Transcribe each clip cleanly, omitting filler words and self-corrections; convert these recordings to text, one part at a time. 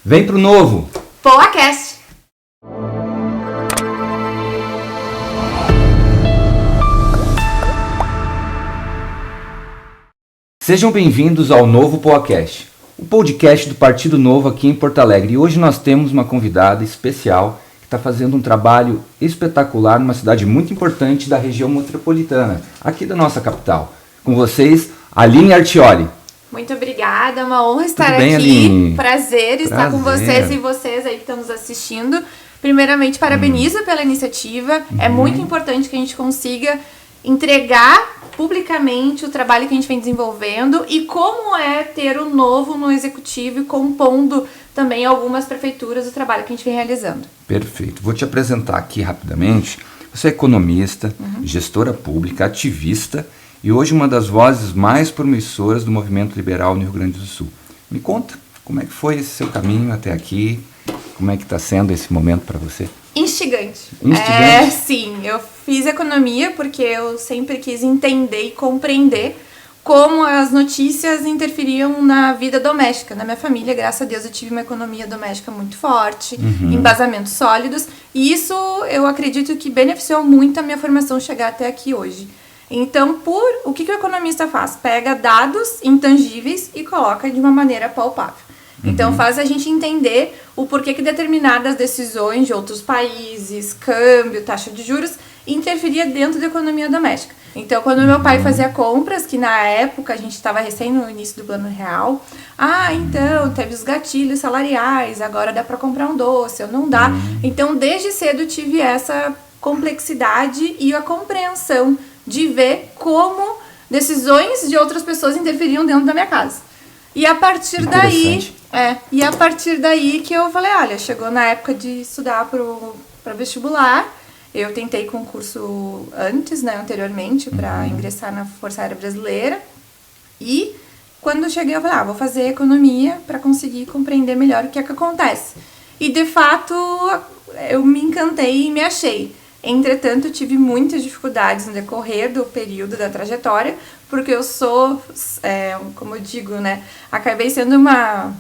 Vem pro novo! PoaCast! Sejam bem-vindos ao novo PoaCast, o podcast do Partido Novo aqui em Porto Alegre. E hoje nós temos uma convidada especial que está fazendo um trabalho espetacular numa cidade muito importante da região metropolitana, aqui da nossa capital. Com vocês, Aline Artioli. Muito obrigada, é uma honra estar Tudo bem, aqui. Aline? Prazer estar com vocês e vocês aí que estão nos assistindo. Primeiramente, parabenizo pela iniciativa. É muito importante que a gente consiga entregar publicamente o trabalho que a gente vem desenvolvendo e como é ter o novo no executivo e compondo também algumas prefeituras do trabalho que a gente vem realizando. Perfeito. Vou te apresentar aqui rapidamente. Você é economista, gestora pública, ativista e hoje uma das vozes mais promissoras do movimento liberal no Rio Grande do Sul. Me conta, como é que foi esse seu caminho até aqui? Como é que está sendo esse momento para você? Instigante. Instigante? Sim, eu fiz economia porque eu sempre quis entender e compreender como as notícias interferiam na vida doméstica. Na minha família, graças a Deus, eu tive uma economia doméstica muito forte, embasamentos sólidos, e isso eu acredito que beneficiou muito a minha formação chegar até aqui hoje. Então, o que o economista faz? Pega dados intangíveis e coloca de uma maneira palpável. Então, faz a gente entender o porquê que determinadas decisões de outros países, câmbio, taxa de juros, interferia dentro da economia doméstica. Então, quando meu pai fazia compras, que na época a gente estava recém no início do Plano Real, então, teve os gatilhos salariais, agora dá para comprar um doce, ou não dá. Então, desde cedo eu tive essa complexidade e a compreensão de ver como decisões de outras pessoas interferiam dentro da minha casa. E a partir daí que eu falei, olha, chegou na época de estudar para vestibular. Eu tentei concurso anteriormente, para ingressar na Força Aérea Brasileira. E quando eu cheguei, eu falei, vou fazer economia para conseguir compreender melhor o que é que acontece. E de fato, eu me encantei e me achei. Entretanto, tive muitas dificuldades no decorrer do período da trajetória, porque eu sou, como eu digo, acabei sendo uma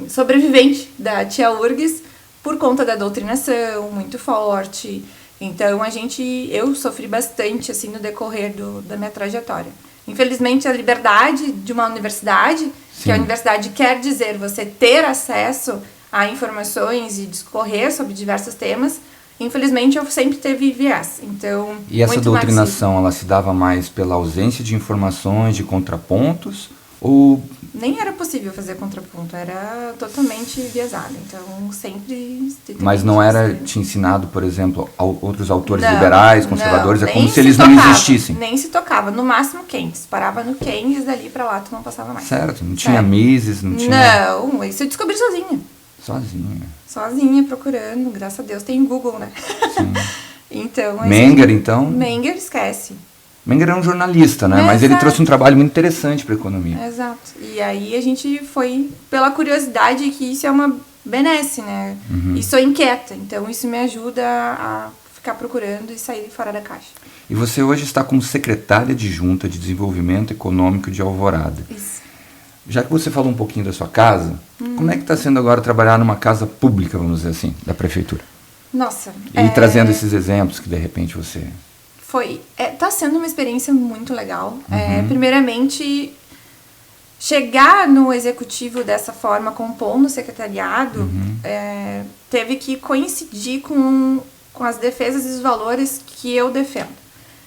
sobrevivente da tia URGS por conta da doutrinação muito forte. Então, eu sofri bastante assim, no decorrer da minha trajetória. Infelizmente, a liberdade de uma universidade, que a universidade quer dizer você ter acesso a informações e discorrer sobre diversos temas, infelizmente, eu sempre teve viés. Então, e essa doutrinação, ela se dava mais pela ausência de informações, de contrapontos, ou... Nem era possível fazer contraponto, era totalmente viesado. Então, sempre... Mas não era te ensinado, por exemplo, outros autores liberais, conservadores, é como se eles não existissem? Nem se tocava, no máximo Keynes. Parava no Keynes, dali pra lá tu não passava mais. Certo, não tinha Mises, não tinha... Não, isso eu descobri sozinha. Sozinha, procurando, graças a Deus, tem Google, né? Sim. Então... Menger, então? Menger, esquece. Menger é um jornalista, né? Mas ele trouxe um trabalho muito interessante para a economia. Exato. E aí a gente foi pela curiosidade que isso é uma benesse, né? E sou inquieta, então isso me ajuda a ficar procurando e sair fora da caixa. E você hoje está como secretária adjunta de Desenvolvimento Econômico de Alvorada. Isso. Já que você falou um pouquinho da sua casa, como é que está sendo agora trabalhar numa casa pública, vamos dizer assim, da prefeitura? Nossa. E trazendo esses exemplos que de repente você... Tá sendo uma experiência muito legal. Primeiramente, chegar no executivo dessa forma, compondo o secretariado, teve que coincidir com as defesas e os valores que eu defendo.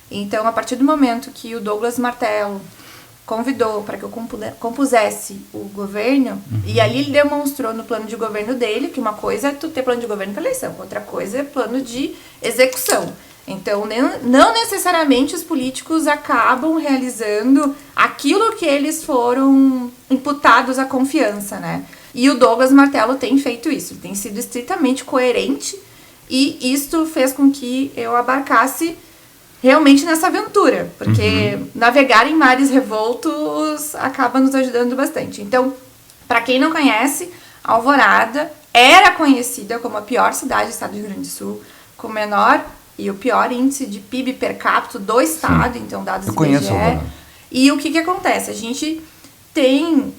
Então, a partir do momento que o Douglas Martello convidou para que eu compusesse o governo, e ali ele demonstrou no plano de governo dele que uma coisa é tu ter plano de governo para eleição, outra coisa é plano de execução. Então, não necessariamente os políticos acabam realizando aquilo que eles foram imputados à confiança, né? E o Douglas Martello tem feito isso, tem sido estritamente coerente, e isto fez com que eu abarcasse realmente nessa aventura, porque navegar em mares revoltos acaba nos ajudando bastante. Então, para quem não conhece, Alvorada era conhecida como a pior cidade do estado do Rio Grande do Sul, com menor e o pior índice de PIB per capita do estado, então dados do IBGE. Eu conheço Alvorada. E o que acontece? A gente tem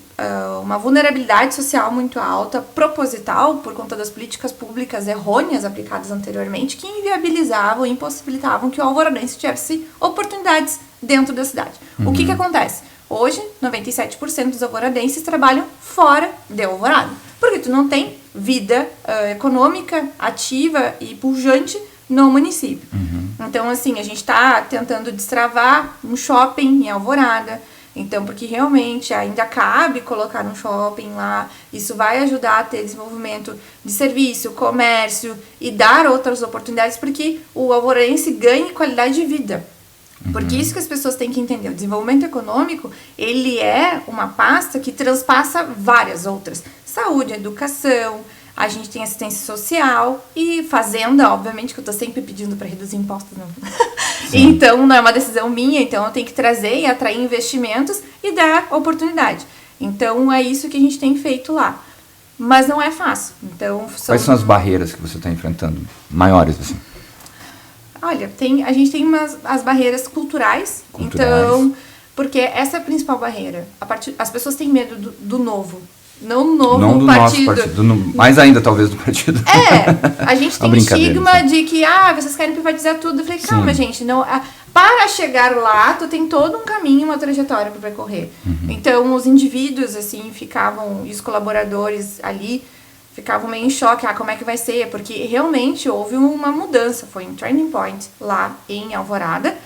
uma vulnerabilidade social muito alta, proposital, por conta das políticas públicas errôneas aplicadas anteriormente, que inviabilizavam e impossibilitavam que o alvoradense tivesse oportunidades dentro da cidade. O que acontece? Hoje, 97% dos alvoradenses trabalham fora de Alvorada, porque tu não tem vida econômica ativa e pujante no município. Então, assim, a gente está tentando destravar um shopping em Alvorada. Então, porque realmente ainda cabe colocar um shopping lá, isso vai ajudar a ter desenvolvimento de serviço, comércio e dar outras oportunidades para que o alvoradense ganhe qualidade de vida. Porque isso que as pessoas têm que entender, o desenvolvimento econômico, ele é uma pasta que transpassa várias outras. Saúde, educação, a gente tem assistência social e fazenda, obviamente, que eu tô sempre pedindo para reduzir impostos. Não. Então, não é uma decisão minha, então eu tenho que trazer e atrair investimentos e dar oportunidade. Então, é isso que a gente tem feito lá. Mas não é fácil. Então, quais são as barreiras que você está enfrentando? Maiores, assim? Olha, a gente tem as barreiras culturais. Então, porque essa é a principal barreira. As pessoas têm medo do novo. Não do novo não do partido. Nosso partido. Mais ainda, talvez, do partido. A gente tem estigma de que, vocês querem privatizar tudo. Eu falei, calma, gente, não... Para chegar lá, tu tem todo um caminho, uma trajetória para percorrer. Então, os indivíduos, assim, e os colaboradores ali, ficavam meio em choque, como é que vai ser? Porque realmente houve uma mudança, foi um turning point lá em Alvorada,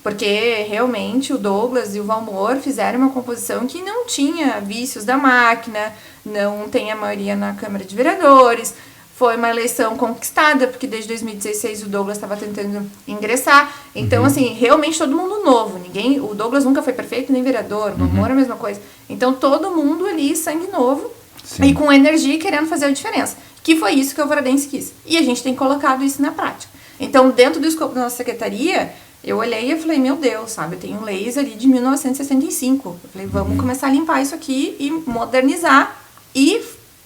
porque realmente o Douglas e o Valmor fizeram uma composição que não tinha vícios da máquina, não tem a maioria na Câmara de Vereadores, foi uma eleição conquistada, porque desde 2016 o Douglas estava tentando ingressar, então assim, realmente todo mundo novo, o Douglas nunca foi prefeito nem vereador, o Valmor é a mesma coisa, então todo mundo ali, sangue novo, Sim. e com energia querendo fazer a diferença, que foi isso que o alvoradense quis, e a gente tem colocado isso na prática. Então, dentro do escopo da nossa secretaria, eu olhei e falei, meu Deus, sabe, eu tenho leis ali de 1965. Eu falei, vamos começar a limpar isso aqui e modernizar e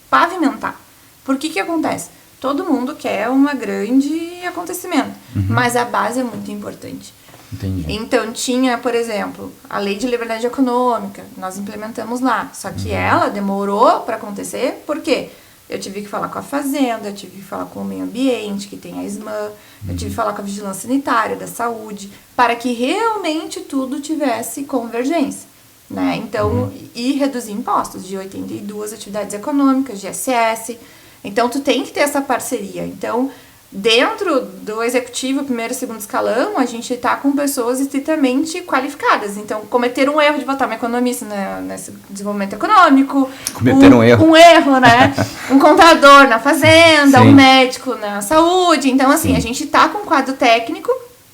pavimentar. Por que acontece? Todo mundo quer um grande acontecimento, mas a base é muito importante. Entendi. Então, tinha, por exemplo, a Lei de Liberdade Econômica, nós implementamos lá, só que ela demorou para acontecer, por quê? Eu tive que falar com a Fazenda, eu tive que falar com o meio ambiente, que tem a SMAN, eu tive que falar com a Vigilância Sanitária, da Saúde, para que realmente tudo tivesse convergência, né? Então, e reduzir impostos de 82 atividades econômicas, de ISS. Então, tu tem que ter essa parceria. Então, dentro do executivo, primeiro e segundo escalão, a gente está com pessoas estritamente qualificadas. Então, cometer um erro de botar um economista nesse desenvolvimento econômico. Cometer um erro. Um erro, né? Um contador na fazenda, Sim. um médico na saúde. Então, assim, Sim. a gente está com um quadro técnico.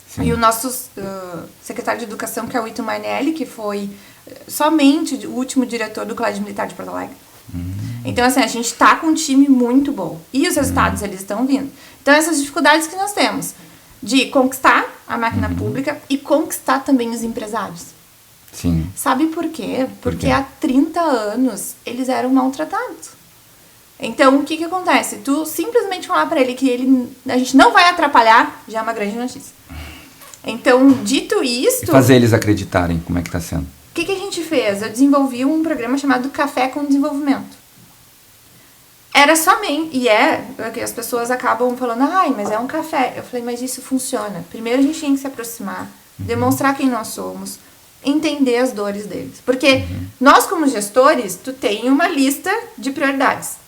Sim. E o nosso secretário de Educação, que é o Ito Mainelli, que foi somente o último diretor do Colégio Militar de Porto Alegre. Então, assim, a gente está com um time muito bom. E os resultados, eles estão vindo. Então, essas dificuldades que nós temos de conquistar a máquina pública e conquistar também os empresários. Sim. Sabe por quê? Por Porque quê? há 30 anos eles eram maltratados. Então, o que acontece? Tu simplesmente falar para ele que a gente não vai atrapalhar, já é uma grande notícia. Então, dito isto... E fazer eles acreditarem como é que está sendo. O que a gente fez? Eu desenvolvi um programa chamado Café com Desenvolvimento. Era somente, que as pessoas acabam falando, mas é um café. Eu falei, mas isso funciona. Primeiro a gente tem que se aproximar, demonstrar quem nós somos, entender as dores deles. Porque nós, como gestores, tu tem uma lista de prioridades.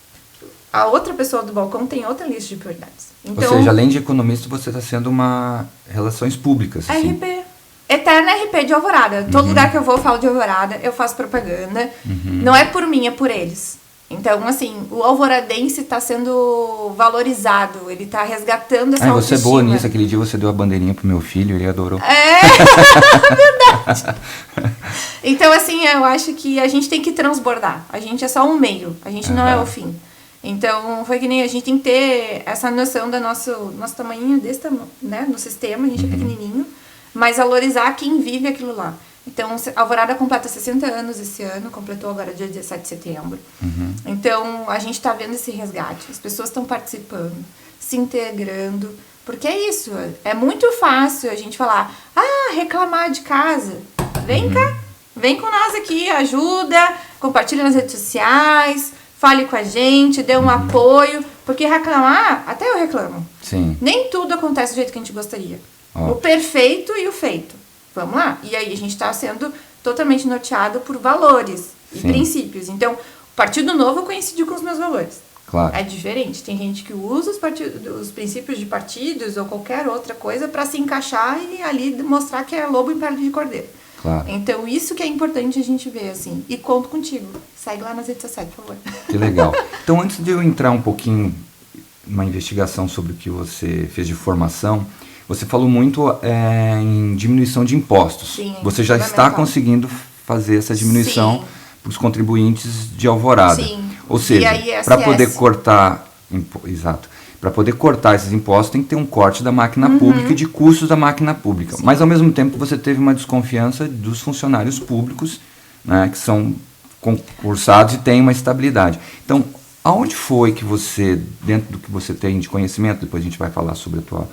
A outra pessoa do balcão tem outra lista de prioridades. Então, ou seja, além de economista, você está sendo uma relações públicas. Assim. RP. Eterna RP de Alvorada. Todo lugar que eu vou, eu falo de Alvorada, eu faço propaganda. Não é por mim, é por eles. Então, assim, o alvoradense está sendo valorizado, ele está resgatando essa autoestima. Você é boa nisso, aquele dia você deu a bandeirinha pro meu filho, ele adorou. Verdade. Então, assim, eu acho que a gente tem que transbordar, a gente é só um meio, a gente não é o fim. Então, foi que nem a gente tem que ter essa noção do nosso tamanho, né, no sistema, a gente é pequenininho, mas valorizar quem vive aquilo lá. Então, a Alvorada completa 60 anos esse ano, completou agora dia 17 de setembro. Então, a gente está vendo esse resgate, as pessoas estão participando, se integrando, porque é isso, é muito fácil a gente falar, reclamar de casa, vem vem com nós aqui, ajuda, compartilha nas redes sociais, fale com a gente, dê um apoio, porque reclamar, até eu reclamo. Sim. Nem tudo acontece do jeito que a gente gostaria. Óbvio. O perfeito e o feito. Vamos lá. E aí a gente está sendo totalmente norteado por valores e Sim. princípios. Então, o Partido Novo coincidiu com os meus valores. Claro. É diferente. Tem gente que usa os princípios de partidos ou qualquer outra coisa para se encaixar e ali mostrar que é lobo em pele de cordeiro. Claro. Então, isso que é importante a gente ver, assim. E conto contigo. Segue lá nas redes sociais, por favor. Que legal. Então, antes de eu entrar um pouquinho numa investigação sobre o que você fez de formação, você falou muito em diminuição de impostos. Sim, você já está fundamental. conseguindo fazer essa diminuição Sim. para os contribuintes de Alvorada. Sim. Ou seja, E a ISS. para poder cortar... Exato. Para poder cortar esses impostos, tem que ter um corte da máquina pública e de custos da máquina pública. Sim. Mas, ao mesmo tempo, você teve uma desconfiança dos funcionários públicos, né, que são concursados e têm uma estabilidade. Então, aonde foi que você, dentro do que você tem de conhecimento, depois a gente vai falar sobre a tua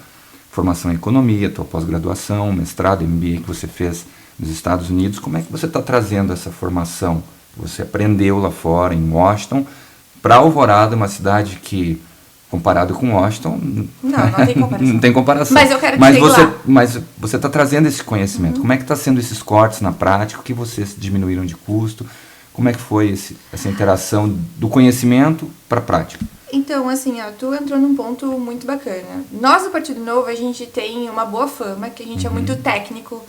formação em economia, tua pós-graduação, mestrado, MBA que você fez nos Estados Unidos, como é que você está trazendo essa formação que você aprendeu lá fora, em Washington, para Alvorada, uma cidade que, comparado com Washington, Não tem comparação. não tem comparação. Mas eu quero dizer lá. Mas você está trazendo esse conhecimento. Como é que está sendo esses cortes na prática? O que vocês diminuíram de custo? Como é que foi essa interação do conhecimento para a prática? Então, assim, ó, tu entrou num ponto muito bacana. Nós, do Partido Novo, a gente tem uma boa fama, que a gente é muito técnico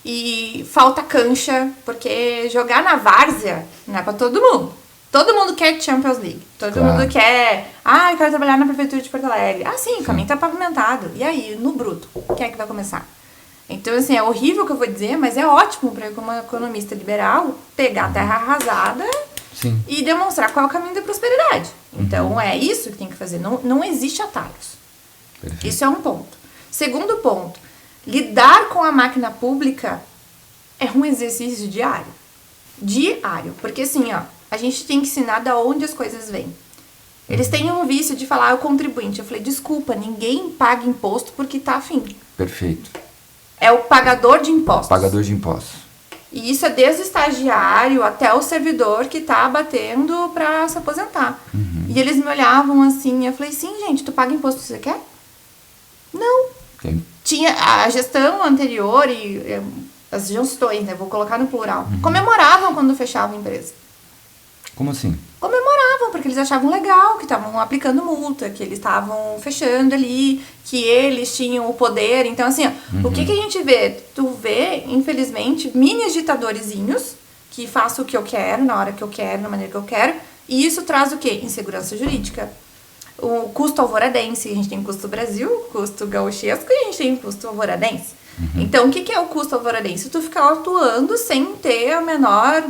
e falta cancha, porque jogar na várzea não é pra todo mundo. Todo mundo quer Champions League. Todo Claro. mundo quer... eu quero trabalhar na Prefeitura de Porto Alegre. Sim, o caminho tá pavimentado. E aí, no bruto, quem é que vai começar? Então, assim, é horrível o que eu vou dizer, mas é ótimo para eu, como economista liberal, pegar a terra arrasada Sim. e demonstrar qual é o caminho da prosperidade. Então, é isso que tem que fazer. Não existe atalhos. Perfeito. Isso é um ponto. Segundo ponto, lidar com a máquina pública é um exercício diário. Diário. Porque, assim, ó, a gente tem que ensinar de onde as coisas vêm. Eles têm um vício de falar, o contribuinte. Eu falei, desculpa, ninguém paga imposto porque tá afim. Perfeito. É o pagador de impostos. Pagador de impostos. E isso é desde o estagiário até o servidor que tá batendo pra se aposentar. E eles me olhavam assim, eu falei, sim, gente, tu paga imposto que você quer? Não. Ok. Tinha a gestão anterior e as gestões, né, vou colocar no plural, comemoravam quando fechava a empresa. Como assim? Comemoravam, porque eles achavam legal que estavam aplicando multa, que eles estavam fechando ali, que eles tinham o poder. Então, assim, ó, o que a gente vê? Tu vê, infelizmente, mini ditadorzinhos que façam o que eu quero, na hora que eu quero, na maneira que eu quero. E isso traz o quê? Insegurança jurídica. O custo alvoradense, a gente tem custo Brasil, custo gauchesco e a gente tem custo alvoradense. Então, o que é o custo alvoradense? Tu ficar atuando sem ter o menor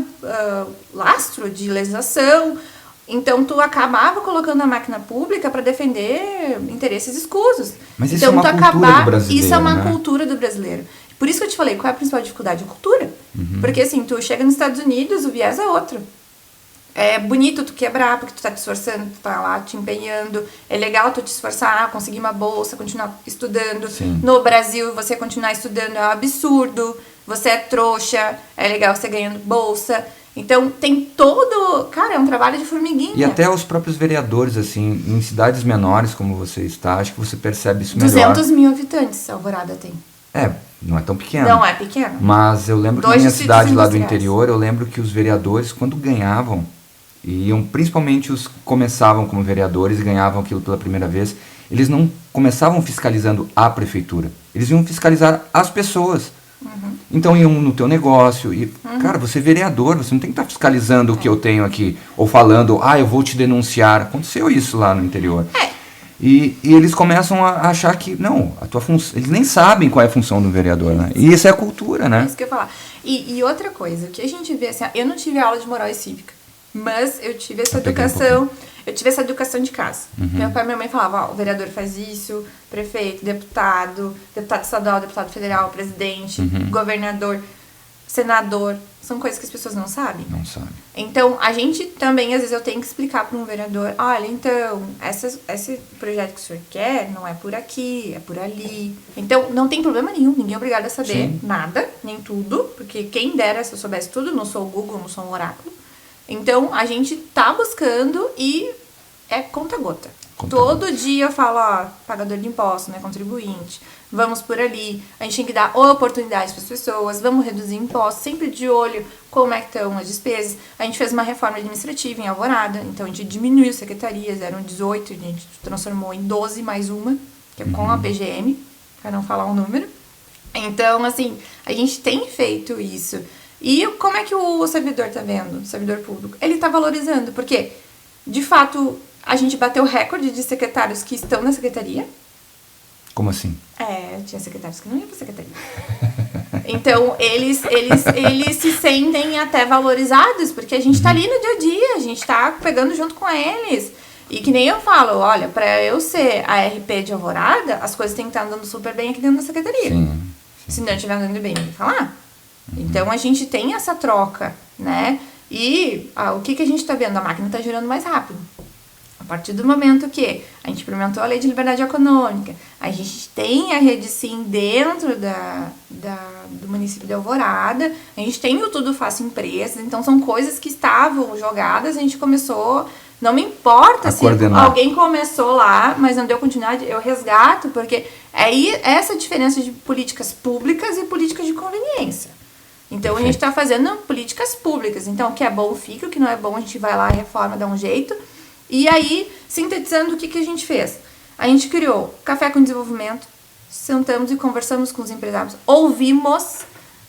lastro de legislação. Então, tu acabava colocando a máquina pública para defender interesses escusos. Mas isso então, é uma cultura do brasileiro, isso é uma né? cultura do brasileiro. Por isso que eu te falei, qual é a principal dificuldade? A cultura. Porque, assim, tu chega nos Estados Unidos, o viés é outro. É bonito tu quebrar, porque tu tá te esforçando, tu tá lá te empenhando. É legal tu te esforçar, conseguir uma bolsa, continuar estudando. Sim. No Brasil, você continuar estudando é um absurdo. Você é trouxa, é legal você ganhando bolsa. Então, tem todo... Cara, é um trabalho de formiguinha. E até os próprios vereadores, assim, em cidades menores como você está, acho que você percebe isso melhor. 200 mil habitantes Alvorada tem. Não é tão pequeno. Não é pequeno. Mas eu lembro que na 2 minha distritos cidade lá do industriais. interior, eu lembro que os vereadores, quando ganhavam, iam, principalmente os que começavam como vereadores e ganhavam aquilo pela primeira vez, eles não começavam fiscalizando a prefeitura, eles iam fiscalizar as pessoas. Então iam no teu negócio e, cara, você é vereador, você não tem que estar fiscalizando o que eu tenho aqui, ou falando, eu vou te denunciar. Aconteceu isso lá no interior. E eles começam a achar que, não, a tua função, eles nem sabem qual é a função do vereador, né? E isso é a cultura, É né? isso que eu ia falar. E outra coisa, o que a gente vê, assim, eu não tive aula de moral e cívica, mas eu tive essa peguei um educação, eu tive essa educação de casa. Meu pai e minha mãe falavam, o vereador faz isso, prefeito, deputado estadual, deputado federal, presidente, governador. senador. São coisas que as pessoas não sabem. Não sabe. Então, a gente também, às vezes, eu tenho que explicar para um vereador, olha, então, esse projeto que o senhor quer não é por aqui, é por ali. Então, não tem problema nenhum, ninguém é obrigado a saber nada, nem tudo, porque quem dera se eu soubesse tudo, não sou o Google, não sou um oráculo. Então, a gente tá buscando e é conta-gota. Todo dia eu falo, ó, pagador de impostos, né, contribuinte, vamos por ali, a gente tem que dar oportunidades para as pessoas, vamos reduzir impostos, sempre de olho como é que estão as despesas. A gente fez uma reforma administrativa em Alvorada, então a gente diminuiu secretarias, eram 18, a gente transformou em 12 mais uma, que é com a PGM, para não falar o número. Então, assim, a gente tem feito isso. E como é que o servidor tá vendo, o servidor público? Ele tá valorizando, porque, de fato, a gente bateu recorde de secretários que estão na secretaria. Como assim? Tinha secretários que não iam pra secretaria. Então, eles se sentem até valorizados, porque a gente tá ali no dia a dia, a gente tá pegando junto com eles. E que nem eu falo, olha, pra eu ser a RP de Alvorada, as coisas têm que estar andando super bem aqui dentro da secretaria. Sim. Se não estiver andando bem, ninguém falar. Então, a gente tem essa troca, né? E o que a gente tá vendo? A máquina tá girando mais rápido. A partir do momento que a gente implementou a lei de liberdade econômica, a gente tem a rede sim dentro do município de Alvorada, a gente tem o Tudo Faço Empresas, então são coisas que estavam jogadas, a gente começou, não me importa se alguém começou lá, mas não deu continuidade, eu resgato, porque é essa diferença de políticas públicas e políticas de conveniência. Então, a gente está fazendo políticas públicas, então o que é bom fica, o que não é bom a gente vai lá, reforma, dá um jeito. E aí, sintetizando, o que a gente fez? A gente criou Café com Desenvolvimento, sentamos e conversamos com os empresários, ouvimos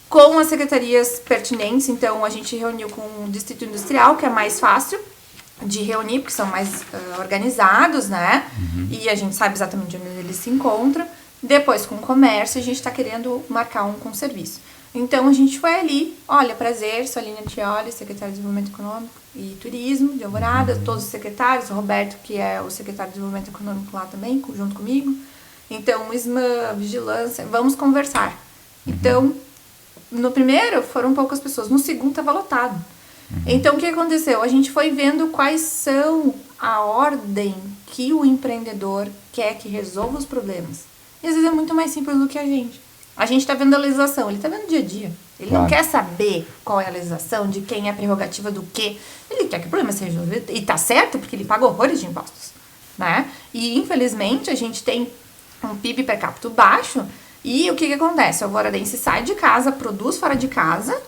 com as secretarias pertinentes, então a gente reuniu com o Distrito Industrial, que é mais fácil de reunir, porque são mais organizados, né? E a gente sabe exatamente onde eles se encontram. Depois, com o comércio, a gente está querendo marcar um com serviço. Então, a gente foi ali, olha, prazer, sou a Aline Artioli, secretária de Desenvolvimento Econômico e Turismo de Alvorada, todos os secretários, o Roberto, que é o secretário de Desenvolvimento Econômico lá também, junto comigo. Então, o ISMA, Vigilância, vamos conversar. Então, no primeiro foram poucas pessoas, no segundo estava lotado. Então, o que aconteceu? A gente foi vendo quais são a ordem que o empreendedor quer que resolva os problemas. E às vezes é muito mais simples do que a gente. A gente está vendo a legislação, ele está vendo o dia a dia. Ele não quer saber qual é a legislação, de quem é a prerrogativa do quê. Ele quer que o problema seja resolvido. E tá certo, porque ele paga horrores de impostos, né? E, infelizmente, a gente tem um PIB per capita baixo. E o que acontece? O alvoradense sai de casa, produz fora de casa.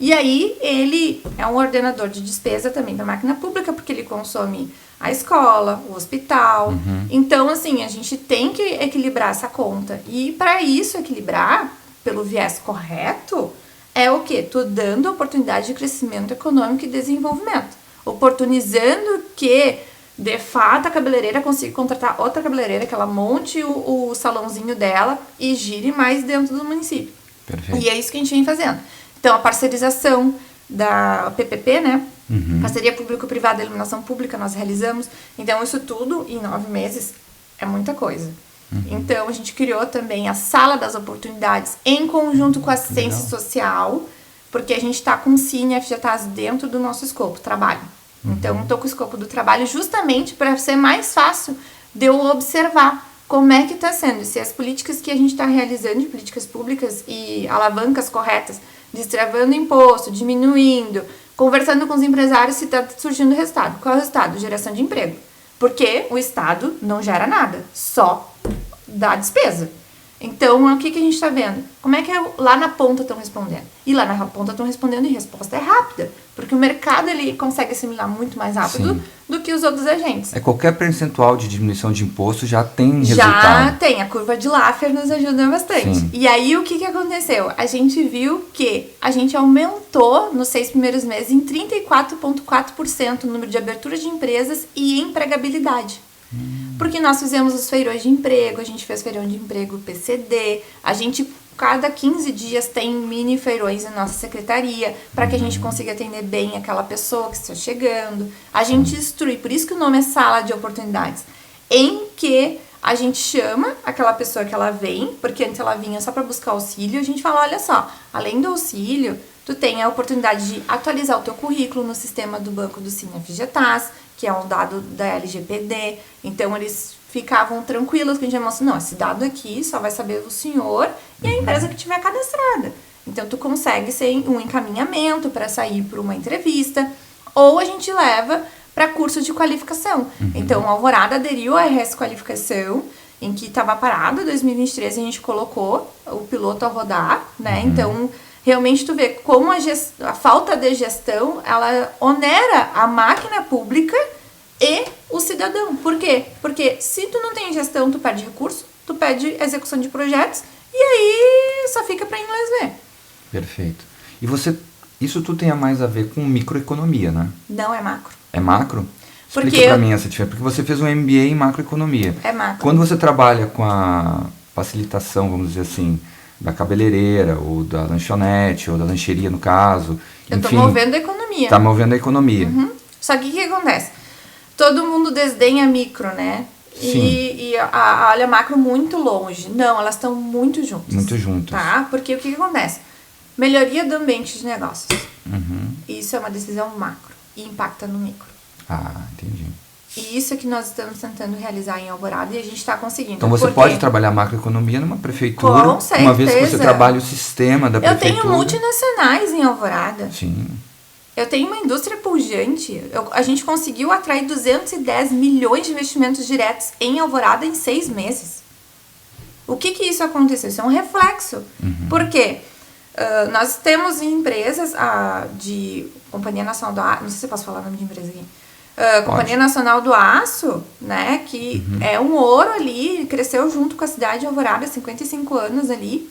E aí, ele é um ordenador de despesa também para a máquina pública, porque ele consome a escola, o hospital. Então, assim, a gente tem que equilibrar essa conta. E para isso equilibrar, pelo viés correto, é o quê? Tô dando oportunidade de crescimento econômico e desenvolvimento. Oportunizando que, de fato, a cabeleireira consiga contratar outra cabeleireira, que ela monte o salãozinho dela e gire mais dentro do município. Perfeito. E é isso que a gente vem fazendo. Então, a parcerização da PPP, né? Parceria Público-Privada de Iluminação Pública, nós realizamos. Então, isso tudo em 9 meses é muita coisa. Então, a gente criou também a Sala das Oportunidades em conjunto com a assistência social, porque a gente está com o Cine FGTAS dentro do nosso escopo, trabalho. Então, estou com o escopo do trabalho justamente para ser mais fácil de eu observar como é que está sendo, se as políticas que a gente está realizando, de políticas públicas e alavancas corretas, destravando imposto, diminuindo, conversando com os empresários se está surgindo resultado. Qual é o resultado? Geração de emprego. Porque o Estado não gera nada, só dá despesa. Então, o que a gente está vendo? Como é que lá na ponta estão respondendo? E lá na ponta estão respondendo e a resposta é rápida. Porque o mercado ele consegue assimilar muito mais rápido do que os outros agentes. Qualquer percentual de diminuição de imposto já tem resultado. Já tem. A curva de Laffer nos ajuda bastante. Sim. E aí, o que aconteceu? A gente viu que a gente aumentou nos 6 primeiros meses em 34,4% o número de abertura de empresas e empregabilidade. Porque nós fizemos os feirões de emprego, a gente fez feirão de emprego PCD, a gente, cada 15 dias, tem mini feirões na nossa secretaria, para que a gente consiga atender bem aquela pessoa que está chegando. A gente instrui, por isso que o nome é Sala de Oportunidades, em que a gente chama aquela pessoa que ela vem, porque antes ela vinha só para buscar auxílio, a gente fala, olha só, além do auxílio, tu tem a oportunidade de atualizar o teu currículo no sistema do banco do Cine-FGTAS, que é um dado da LGPD. Então, eles ficavam tranquilos, que a gente mostrou, não, esse dado aqui só vai saber o senhor e a empresa que tiver cadastrada. Então, tu consegue ser um encaminhamento para sair para uma entrevista, ou a gente leva para curso de qualificação. Então, a Alvorada aderiu à RS Qualificação, em que estava parado, em 2023 a gente colocou o piloto a rodar, né? Então, realmente tu vê como a falta de gestão, ela onera a máquina pública e o cidadão. Por quê? Porque se tu não tem gestão, tu perde recurso, tu perde execução de projetos, e aí só fica para inglês ver. Perfeito. E isso tudo tem mais a ver com microeconomia, né? Não é macro. É macro? Explica Porque pra mim essa diferença. Porque você fez um MBA em macroeconomia. É macro. Quando você trabalha com a facilitação, vamos dizer assim, da cabeleireira, ou da lanchonete, ou da lancheria, no caso... Eu tô movendo a economia. Tá movendo a economia. Só que o que acontece? Todo mundo desdenha micro, né? Sim. E olha macro muito longe. Não, elas estão muito juntas. Muito juntas. Tá? Porque o que acontece? Melhoria do ambiente de negócios. Isso é uma decisão macro e impacta no micro. Ah, entendi. E isso é que nós estamos tentando realizar em Alvorada e a gente está conseguindo. Então você pode trabalhar macroeconomia numa prefeitura, com certeza. uma vez que você trabalha o sistema da prefeitura. Eu tenho multinacionais em Alvorada. Sim. Eu tenho uma indústria pujante. A gente conseguiu atrair 210 milhões de investimentos diretos em Alvorada em 6 meses. O que isso aconteceu? Isso é um reflexo. Por quê? Nós temos empresas de Companhia Nacional do Aço, não sei se eu posso falar o nome de empresa aqui. Companhia Nacional do Aço, né, que é um ouro ali, cresceu junto com a cidade de Alvorada, 55 anos ali,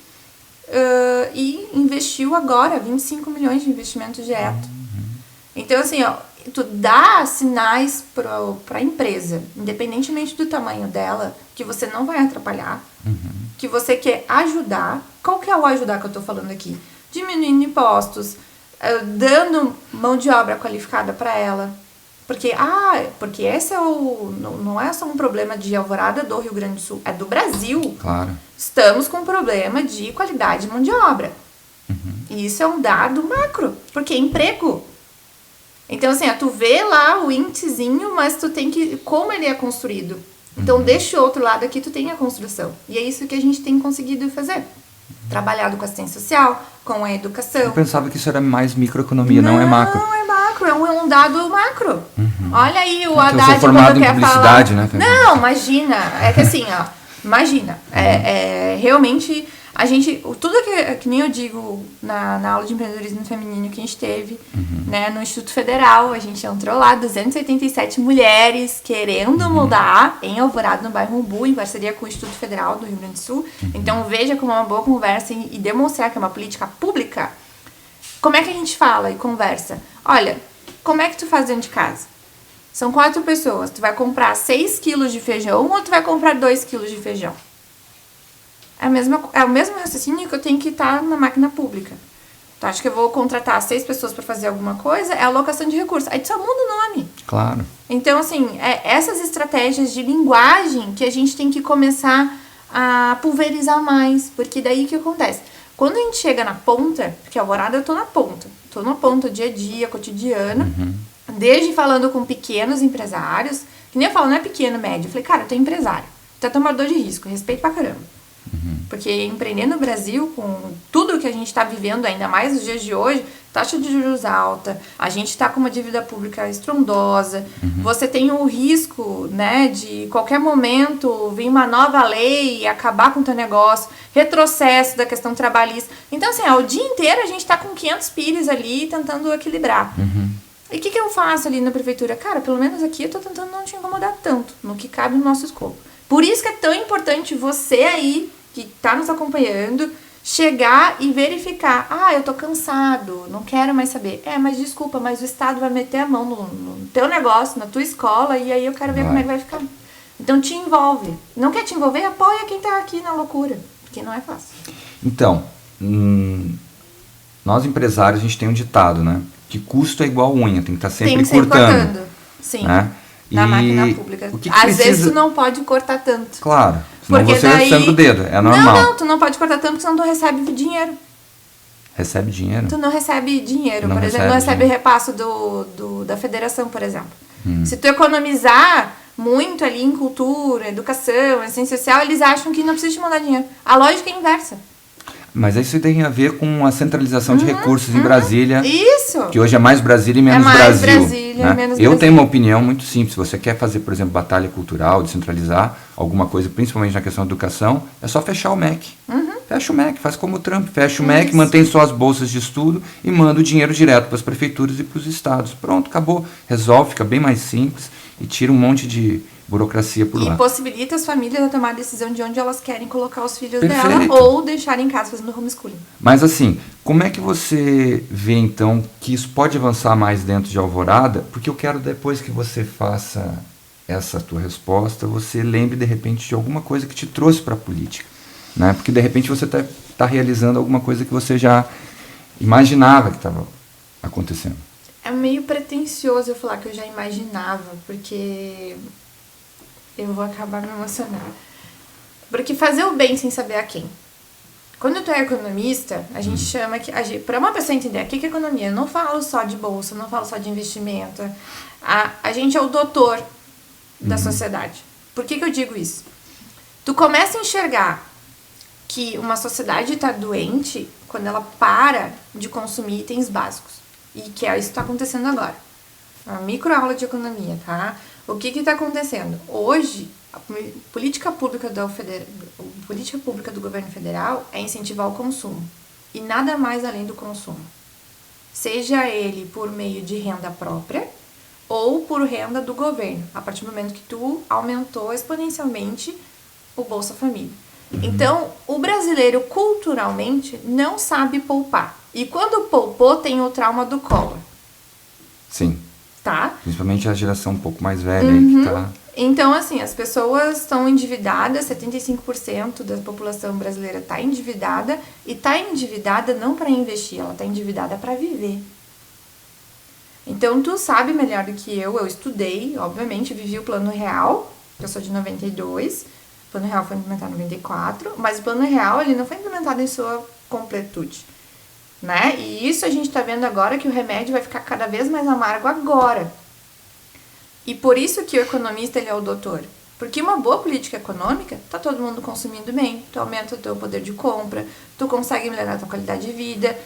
e investiu agora 25 milhões de investimento direto. Então, assim, ó, tu dá sinais para a empresa, independentemente do tamanho dela, que você não vai atrapalhar, que você quer ajudar. Qual que é o ajudar que eu tô falando aqui? Diminuindo impostos, dando mão de obra qualificada para ela. Porque esse é não é só um problema de Alvorada do Rio Grande do Sul, é do Brasil. Claro. Estamos com um problema de qualidade de mão de obra. E isso é um dado macro, porque é emprego. Então, assim, tu vê lá o índicezinho, mas tu tem que... Como ele é construído? Então, deixa o outro lado aqui, tu tem a construção. E é isso que a gente tem conseguido fazer. Trabalhado com assistência social, com a educação. Eu pensava que isso era mais microeconomia, não é macro. Não, é macro, é um dado macro. Olha aí o Haddad quando quer falar... Eu sou formado em publicidade, né? Não, imagina. É que assim, ó, imagina. Realmente... A gente, tudo que nem eu digo na aula de empreendedorismo feminino que a gente teve, né, no Instituto Federal, a gente entrou lá, 287 mulheres querendo mudar em Alvorada, no bairro Umbu, em parceria com o Instituto Federal do Rio Grande do Sul. Então veja como é uma boa conversa e demonstrar que é uma política pública. Como é que a gente fala e conversa? Olha, como é que tu faz dentro de casa? São 4 pessoas, tu vai comprar 6 quilos de feijão ou tu vai comprar 2 quilos de feijão? É o mesmo raciocínio que eu tenho que estar na máquina pública. Então, acho que eu vou contratar 6 pessoas para fazer alguma coisa, é alocação de recursos. Aí tu só muda o nome. Claro. Então, assim, essas estratégias de linguagem que a gente tem que começar a pulverizar mais. Porque daí o que acontece? Quando a gente chega na ponta, porque a Alvorada eu tô na ponta, dia a dia, cotidiano, desde falando com pequenos empresários, que nem eu falo, não é pequeno, médio. Eu falei, cara, tu é empresário, tu é tomador de risco, respeito pra caramba. Porque empreender no Brasil, com tudo que a gente está vivendo, ainda mais nos dias de hoje, taxa de juros alta, a gente está com uma dívida pública estrondosa, você tem o risco, né, de qualquer momento vir uma nova lei e acabar com o teu negócio, retrocesso da questão trabalhista. Então, assim, o dia inteiro a gente está com 500 pires ali tentando equilibrar. E o que eu faço ali na prefeitura? Cara, pelo menos aqui eu tô tentando não te incomodar tanto, no que cabe no nosso escopo. Por isso que é tão importante você aí, que tá nos acompanhando, chegar e verificar. Eu tô cansado, não quero mais saber. Mas desculpa, mas o Estado vai meter a mão no teu negócio, na tua escola, e aí eu quero ver como é que vai ficar. Então te envolve. Não quer te envolver? Apoia quem tá aqui na loucura, porque não é fácil. Então, nós empresários, a gente tem um ditado, né? Que custo é igual unha, tem que estar sempre cortando. Sim, né? Na máquina pública. Às vezes tu não pode cortar tanto. Claro. Senão Porque você sangra o dedo, é normal. Não, tu não pode cortar tanto porque senão tu recebe dinheiro. recebe dinheiro. Tu não recebe dinheiro, por exemplo, não recebe repasso da federação, por exemplo. Se tu economizar muito ali em cultura, educação, assistência social, eles acham que não precisa te mandar dinheiro. A lógica é inversa. Mas isso tem a ver com a centralização de recursos em Brasília. Isso! Que hoje é mais Brasília e menos mais Brasil. Brasília, né? menos Eu Brasil. tenho uma opinião muito simples. Se você quer fazer, por exemplo, batalha cultural, descentralizar alguma coisa, principalmente na questão da educação, é só fechar o MEC. Fecha o MEC, faz como o Trump. Fecha o MEC, mantém só as bolsas de estudo e manda o dinheiro direto para as prefeituras e para os estados. Pronto, acabou. Resolve, fica bem mais simples e tira um monte de burocracia por lá. E possibilita as famílias a tomar a decisão de onde elas querem colocar os filhos Perfeito. dela ou deixar em casa fazendo homeschooling. Mas assim, como é que você vê então que isso pode avançar mais dentro de Alvorada? Porque eu quero depois que você faça essa tua resposta, você lembre de repente de alguma coisa que te trouxe para a política, né? Porque de repente você tá realizando alguma coisa que você já imaginava que estava acontecendo. É meio pretensioso eu falar que eu já imaginava, porque eu vou acabar me emocionando. Porque fazer o bem sem saber a quem. Quando tu é economista, a gente chama que... Para uma pessoa entender o que é economia, eu não falo só de bolsa, não falo só de investimento. A gente é o doutor da sociedade. Por que eu digo isso? Tu começa a enxergar que uma sociedade está doente quando ela para de consumir itens básicos. E que é isso que está acontecendo agora. Uma microaula de economia, tá? O que está acontecendo? Hoje, a política pública do governo federal é incentivar o consumo. E nada mais além do consumo. Seja ele por meio de renda própria ou por renda do governo, a partir do momento que tu aumentou exponencialmente o Bolsa Família. Então, o brasileiro culturalmente não sabe poupar. E quando poupou, tem o trauma do Collor. Sim. Tá? Principalmente a geração um pouco mais velha aí que tá... Então, assim, as pessoas estão endividadas, 75% da população brasileira está endividada, e está endividada não para investir, ela está endividada para viver. Então, tu sabe melhor do que eu estudei, obviamente, vivi o Plano Real, eu sou de 92, o Plano Real foi implementado em 94, mas o Plano Real ele não foi implementado em sua completude. Né? E isso a gente está vendo agora que o remédio vai ficar cada vez mais amargo agora. E por isso que o economista ele é o doutor. Porque uma boa política econômica, tá todo mundo consumindo bem, tu aumenta o teu poder de compra, tu consegue melhorar a tua qualidade de vida.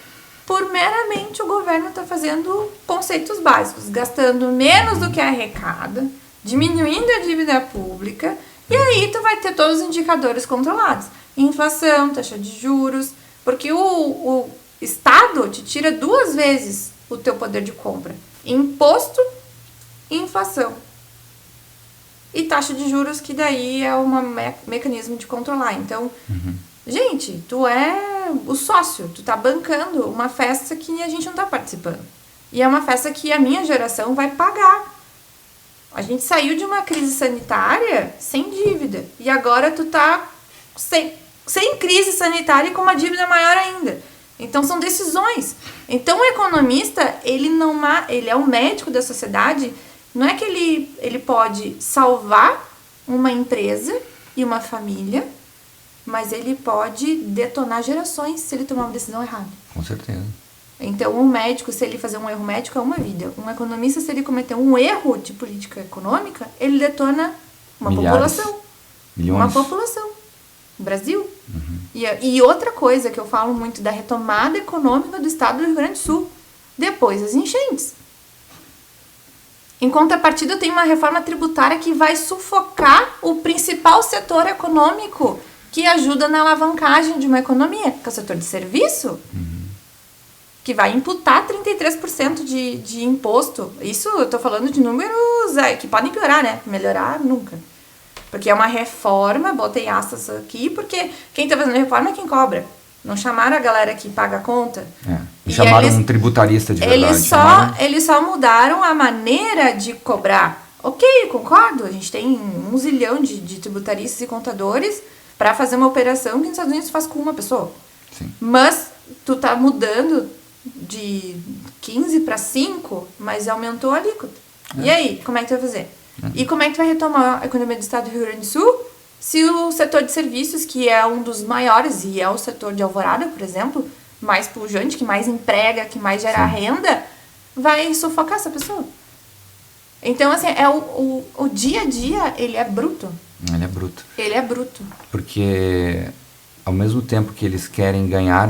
Por meramente o governo está fazendo conceitos básicos, gastando menos do que arrecada, diminuindo a dívida pública, e aí tu vai ter todos os indicadores controlados. Inflação, taxa de juros, porque o Estado te tira 2 vezes o teu poder de compra. Imposto e inflação. E taxa de juros, que daí é um mecanismo de controlar. Então, gente, tu é o sócio, tu tá bancando uma festa que a gente não tá participando. E é uma festa que a minha geração vai pagar. A gente saiu de uma crise sanitária sem dívida. E agora tu tá sem crise sanitária e com uma dívida maior ainda. Então, são decisões. Então, o economista, ele é um médico da sociedade. Não é que ele pode salvar uma empresa e uma família, mas ele pode detonar gerações se ele tomar uma decisão errada. Com certeza. Então, um médico, se ele fazer um erro médico, é uma vida. Um economista, se ele cometer um erro de política econômica, ele detona uma população. Milhões. Uma população. Brasil. E outra coisa que eu falo muito da retomada econômica do estado do Rio Grande do Sul, depois das enchentes. Em contrapartida, tem uma reforma tributária que vai sufocar o principal setor econômico que ajuda na alavancagem de uma economia, que é o setor de serviço, que vai imputar 33% de imposto. Isso eu tô falando de números que podem piorar, né? Melhorar nunca. Porque é uma reforma, botei aspas aqui, porque quem tá fazendo reforma é quem cobra. Não chamaram a galera que paga a conta. Chamaram um tributarista de verdade. Eles só mudaram a maneira de cobrar. Ok, concordo. A gente tem 1 zilhão de tributaristas e contadores para fazer uma operação que nos Estados Unidos faz com uma pessoa. Sim. Mas tu tá mudando de 15 para 5, mas aumentou a alíquota. E aí, como é que tu vai fazer? E como é que tu vai retomar a economia do estado do Rio Grande do Sul se o setor de serviços, que é um dos maiores, e é o setor de Alvorada, por exemplo, mais pujante, que mais emprega, que mais gera renda, vai sufocar essa pessoa. Então, assim, o dia a dia, ele é bruto. Ele é bruto. Ele é bruto. Porque, ao mesmo tempo que eles querem ganhar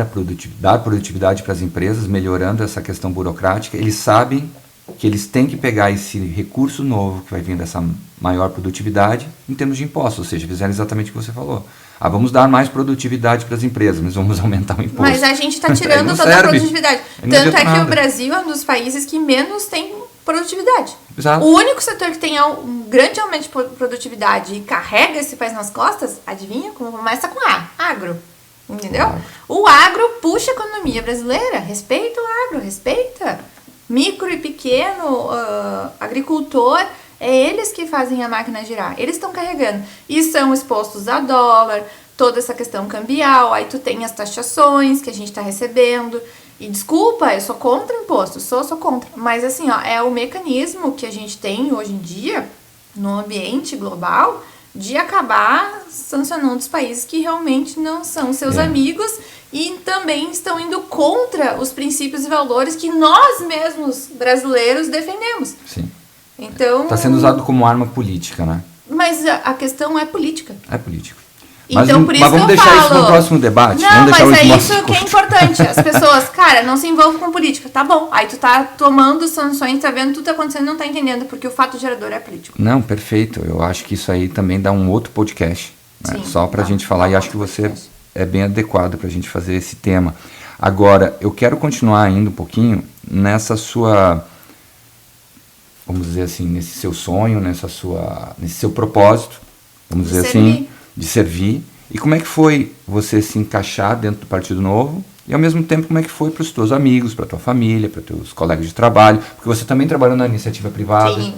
dar produtividade para as empresas, melhorando essa questão burocrática, eles sabem que eles têm que pegar esse recurso novo que vai vir dessa maior produtividade em termos de impostos, ou seja, fizeram exatamente o que você falou. Vamos dar mais produtividade para as empresas, mas vamos aumentar o imposto. Mas a gente está tirando toda a produtividade. Tanto é que o Brasil é um dos países que menos tem produtividade. Exato. O único setor que tem um grande aumento de produtividade e carrega esse país nas costas, adivinha? Começa com A, agro. Entendeu? O agro puxa a economia brasileira. Respeita o agro, respeita. Micro e pequeno agricultor, é eles que fazem a máquina girar. Eles estão carregando. E são expostos a dólar, toda essa questão cambial. Aí tu tem as taxações que a gente está recebendo. E desculpa, eu sou contra imposto, sou contra. Mas assim, é o mecanismo que a gente tem hoje em dia, no ambiente global, de acabar sancionando os países que realmente não são seus amigos e também estão indo contra os princípios e valores que nós mesmos, brasileiros, defendemos. Sim. Então... Está sendo usado como arma política, né? Mas a questão é política. É política. Então, por isso mas vamos que eu deixar falo, isso no próximo debate. Não, mas é isso que é importante. As pessoas, cara, não se envolvam com política. Tá bom. Aí tu tá tomando sanções, tá vendo tudo tá acontecendo e não tá entendendo, porque o fato gerador é político. Não, perfeito. Eu acho que isso aí também dá um outro podcast. Né? Sim, só pra gente falar. E acho que você é bem adequado pra gente fazer esse tema. Agora, eu quero continuar ainda um pouquinho nessa sua... Vamos dizer assim, nesse seu sonho, nesse seu propósito. Vamos dizer assim... De servir. E como é que foi você se encaixar dentro do Partido Novo? E ao mesmo tempo, como é que foi para os teus amigos, para a tua família, para os teus colegas de trabalho? Porque você também trabalhou na iniciativa privada. Sim.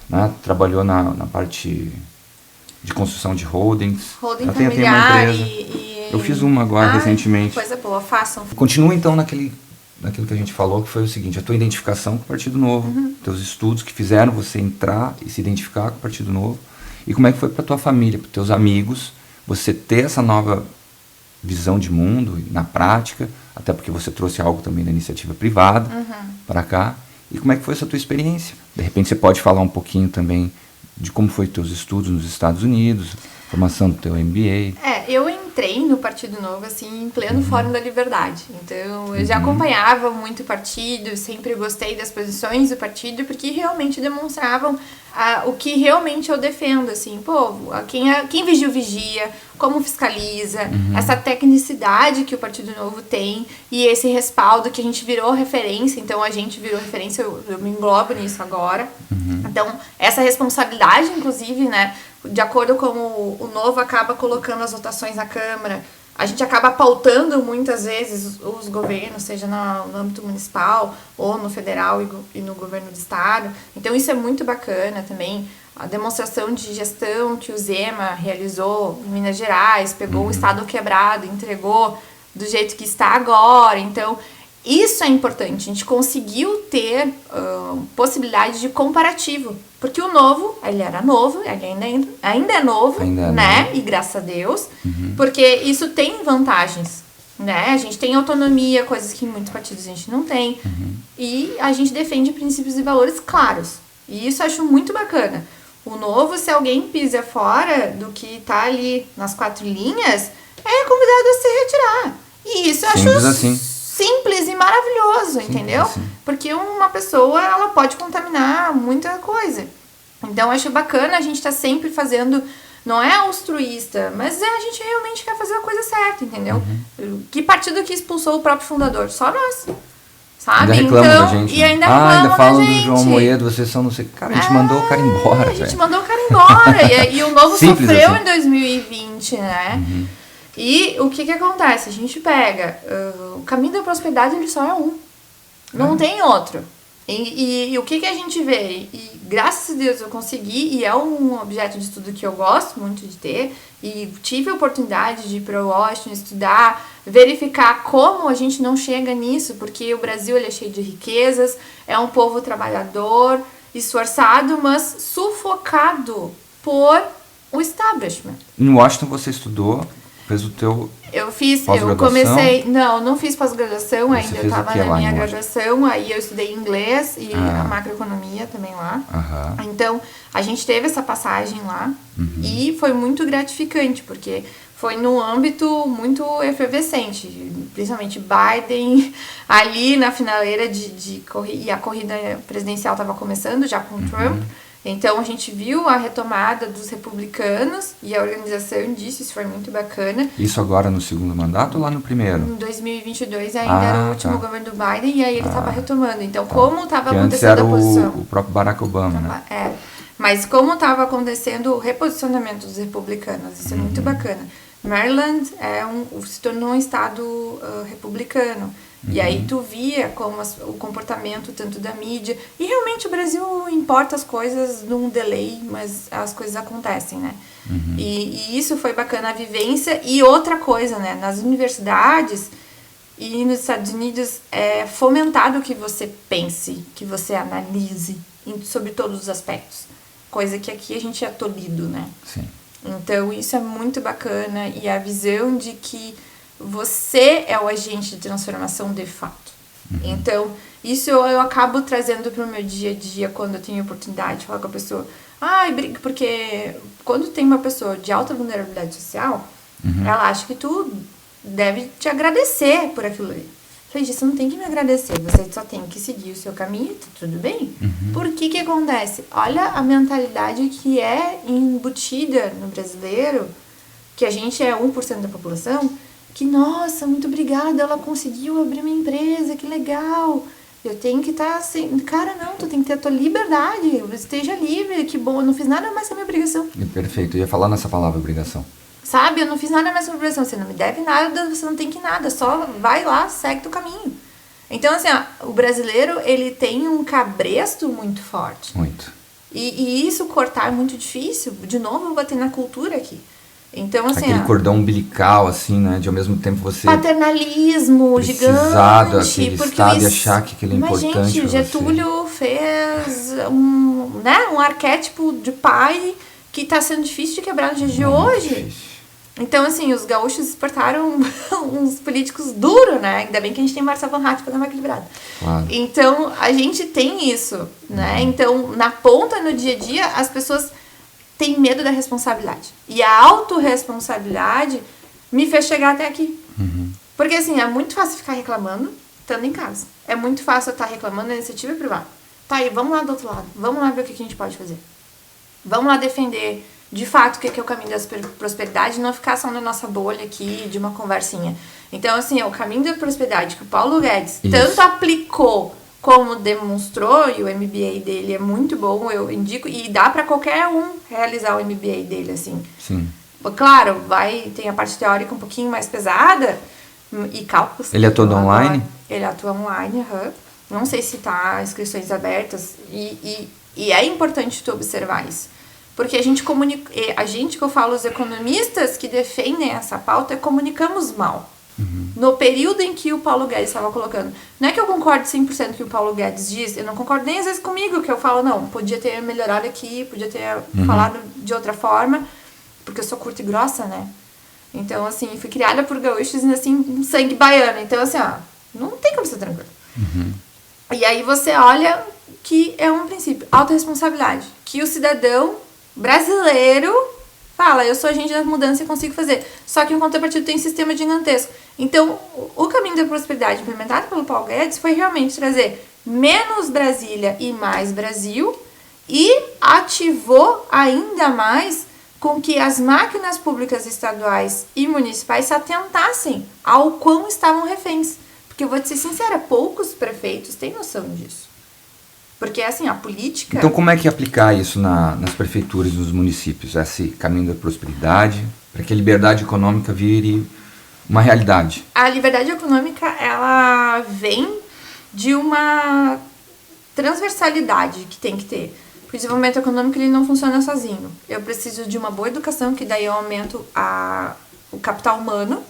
Né? Trabalhou na parte de construção de holdings. Holding familiar tem uma empresa. Eu fiz uma agora recentemente. Coisa boa, façam. Continua então naquilo que a gente falou, que foi o seguinte: a tua identificação com o Partido Novo, teus estudos que fizeram você entrar e se identificar com o Partido Novo. E como é que foi para tua família, para teus amigos, você ter essa nova visão de mundo na prática, até porque você trouxe algo também da iniciativa privada para cá. E como é que foi essa tua experiência? De repente você pode falar um pouquinho também de como foi teus estudos nos Estados Unidos, formação do teu MBA. Eu entrei no Partido Novo, assim, em pleno Fórum da Liberdade. Então, eu já acompanhava muito o partido, sempre gostei das posições do partido, porque realmente demonstravam o que realmente eu defendo, assim, quem vigia, como fiscaliza, essa tecnicidade que o Partido Novo tem e esse respaldo que a gente virou referência, então a gente virou referência, eu me englobo nisso agora. Então, essa responsabilidade, inclusive, né, de acordo com o Novo acaba colocando as votações na Câmara, a gente acaba pautando muitas vezes os governos, seja no âmbito municipal ou no federal e no governo do estado. Então isso é muito bacana também. A demonstração de gestão que o Zema realizou em Minas Gerais, pegou o estado quebrado, entregou do jeito que está agora. Então isso é importante, a gente conseguiu ter possibilidade de comparativo. Porque o Novo, ele era novo, ele ainda é novo, né? E graças a Deus, porque isso tem vantagens, né? A gente tem autonomia, coisas que em muitos partidos a gente não tem. E a gente defende princípios e valores claros. E isso eu acho muito bacana. O Novo, se alguém pisa fora do que tá ali nas 4 linhas, é convidado a se retirar. E isso eu acho simples e maravilhoso, entendeu? Porque uma pessoa, ela pode contaminar muita coisa. Então, eu acho bacana a gente tá sempre fazendo, não é altruísta, mas a gente realmente quer fazer a coisa certa, entendeu? Que partido que expulsou o próprio fundador? Só nós. Sabe? Ainda reclamam da gente. E ainda reclamam falam da gente. do João Moedo, vocês são não sei... Cara, a gente mandou o cara embora, A gente mandou o cara embora. E o Novo sofreu em 2020, né? E o que acontece? A gente pega... o caminho da prosperidade, ele só é um. Não tem outro. E o que a gente vê? E graças a Deus eu consegui, e é um objeto de estudo que eu gosto muito de ter, e tive a oportunidade de ir para Washington estudar, verificar como a gente não chega nisso, porque o Brasil ele é cheio de riquezas, é um povo trabalhador, esforçado, mas sufocado por o establishment. Em Washington você estudou fez o teu Eu pós-graduação? comecei... Não fiz pós-graduação ainda. Eu fez o estava que na lá em minha Washington? graduação, aí eu estudei inglês e a macroeconomia também lá. Aham. Então, a gente teve essa passagem lá e foi muito gratificante, porque foi num âmbito muito efervescente, principalmente Biden ali na finaleira e a corrida presidencial estava começando já com Trump. Então, a gente viu a retomada dos republicanos e a organização disso, isso foi muito bacana. Isso agora no segundo mandato ou lá no primeiro? Em 2022 ainda era o último governo do Biden e aí ele estava retomando. Então, como estava Antes acontecendo era a posição... o próprio Barack Obama, né? Mas como estava acontecendo o reposicionamento dos republicanos, isso é muito bacana. Maryland se tornou um estado republicano. E aí tu via como o comportamento tanto da mídia. E realmente o Brasil importa as coisas num delay, mas as coisas acontecem, né? E isso foi bacana, a vivência. E outra coisa, né? Nas universidades e nos Estados Unidos é fomentado que você pense, que você analise sobre todos os aspectos. Coisa que aqui a gente é tolhido, né? Sim. Então isso é muito bacana. E a visão de que você é o agente de transformação de fato. Então, isso eu acabo trazendo para o meu dia a dia quando eu tenho oportunidade de falar com a pessoa. Porque quando tem uma pessoa de alta vulnerabilidade social, ela acha que tu deve te agradecer por aquilo ali. Eu falei, você não tem que me agradecer, você só tem que seguir o seu caminho, tá tudo bem. Por que acontece? Olha a mentalidade que é embutida no brasileiro, que a gente é 1% da população, que, nossa, muito obrigada, ela conseguiu abrir uma empresa, que legal. Eu tenho que estar assim... Cara, não, tu tem que ter a tua liberdade, esteja livre, que bom, eu não fiz nada mais que a minha obrigação. Perfeito, eu ia falar nessa palavra, obrigação. Sabe, eu não fiz nada mais que a minha obrigação, você não me deve nada, você não tem que nada, só vai lá, segue teu caminho. Então, assim, o brasileiro, ele tem um cabresto muito forte. Muito. E isso cortar é muito difícil, de novo eu vou bater na cultura aqui. Então, assim, aquele cordão umbilical, assim, né? De ao mesmo tempo você... paternalismo gigante. Aquele estado e achar que aquilo é importante. Mas, gente, Getúlio fez um arquétipo de pai que está sendo difícil de quebrar nos dias de hoje. Difícil. Então, assim, os gaúchos exportaram uns políticos duros, né? Ainda bem que a gente tem Marcelo Van Hatt para dar uma equilibrada. Claro. Então, a gente tem isso, né? Então, na ponta, no dia a dia, as pessoas têm medo da responsabilidade. E a autorresponsabilidade me fez chegar até aqui. Porque, assim, é muito fácil ficar reclamando estando em casa. É muito fácil eu estar reclamando da iniciativa privada. Tá aí, vamos lá do outro lado. Vamos lá ver o que a gente pode fazer. Vamos lá defender, de fato, o que é o caminho da prosperidade e não ficar só na nossa bolha aqui de uma conversinha. Então, assim, é o caminho da prosperidade que o Paulo Guedes tanto aplicou como demonstrou, e o MBA dele é muito bom, eu indico, e dá para qualquer um realizar o MBA dele, assim. Sim. Claro, tem a parte teórica um pouquinho mais pesada, e cálculos. Ele é todo online? Ele atua online, Não sei se tá inscrições abertas, e é importante tu observar isso. Porque a gente que eu falo, os economistas que defendem essa pauta, comunicamos mal. No período em que o Paulo Guedes estava colocando. Não é que eu concordo 100% com o que o Paulo Guedes diz, eu não concordo nem às vezes comigo, que eu falo, não, podia ter melhorado aqui, podia ter falado de outra forma, porque eu sou curta e grossa, né? Então, assim, fui criada por gaúchos, assim, um sangue baiano. Então, assim, não tem como ser tranquilo. E aí você olha que é um princípio, autorresponsabilidade, que o cidadão brasileiro fala, eu sou agente da mudança e consigo fazer. Só que em contrapartida tem um sistema gigantesco. Então, o caminho da prosperidade implementado pelo Paulo Guedes foi realmente trazer menos Brasília e mais Brasil e ativou ainda mais com que as máquinas públicas estaduais e municipais se atentassem ao quão estavam reféns. Porque eu vou te ser sincera, poucos prefeitos têm noção disso. Porque, assim, a política... Então, como é que aplicar isso nas prefeituras e nos municípios? Esse caminho da prosperidade, para que a liberdade econômica vire uma realidade? A liberdade econômica, ela vem de uma transversalidade que tem que ter. O desenvolvimento econômico, ele não funciona sozinho. Eu preciso de uma boa educação, que daí eu aumento o capital humano,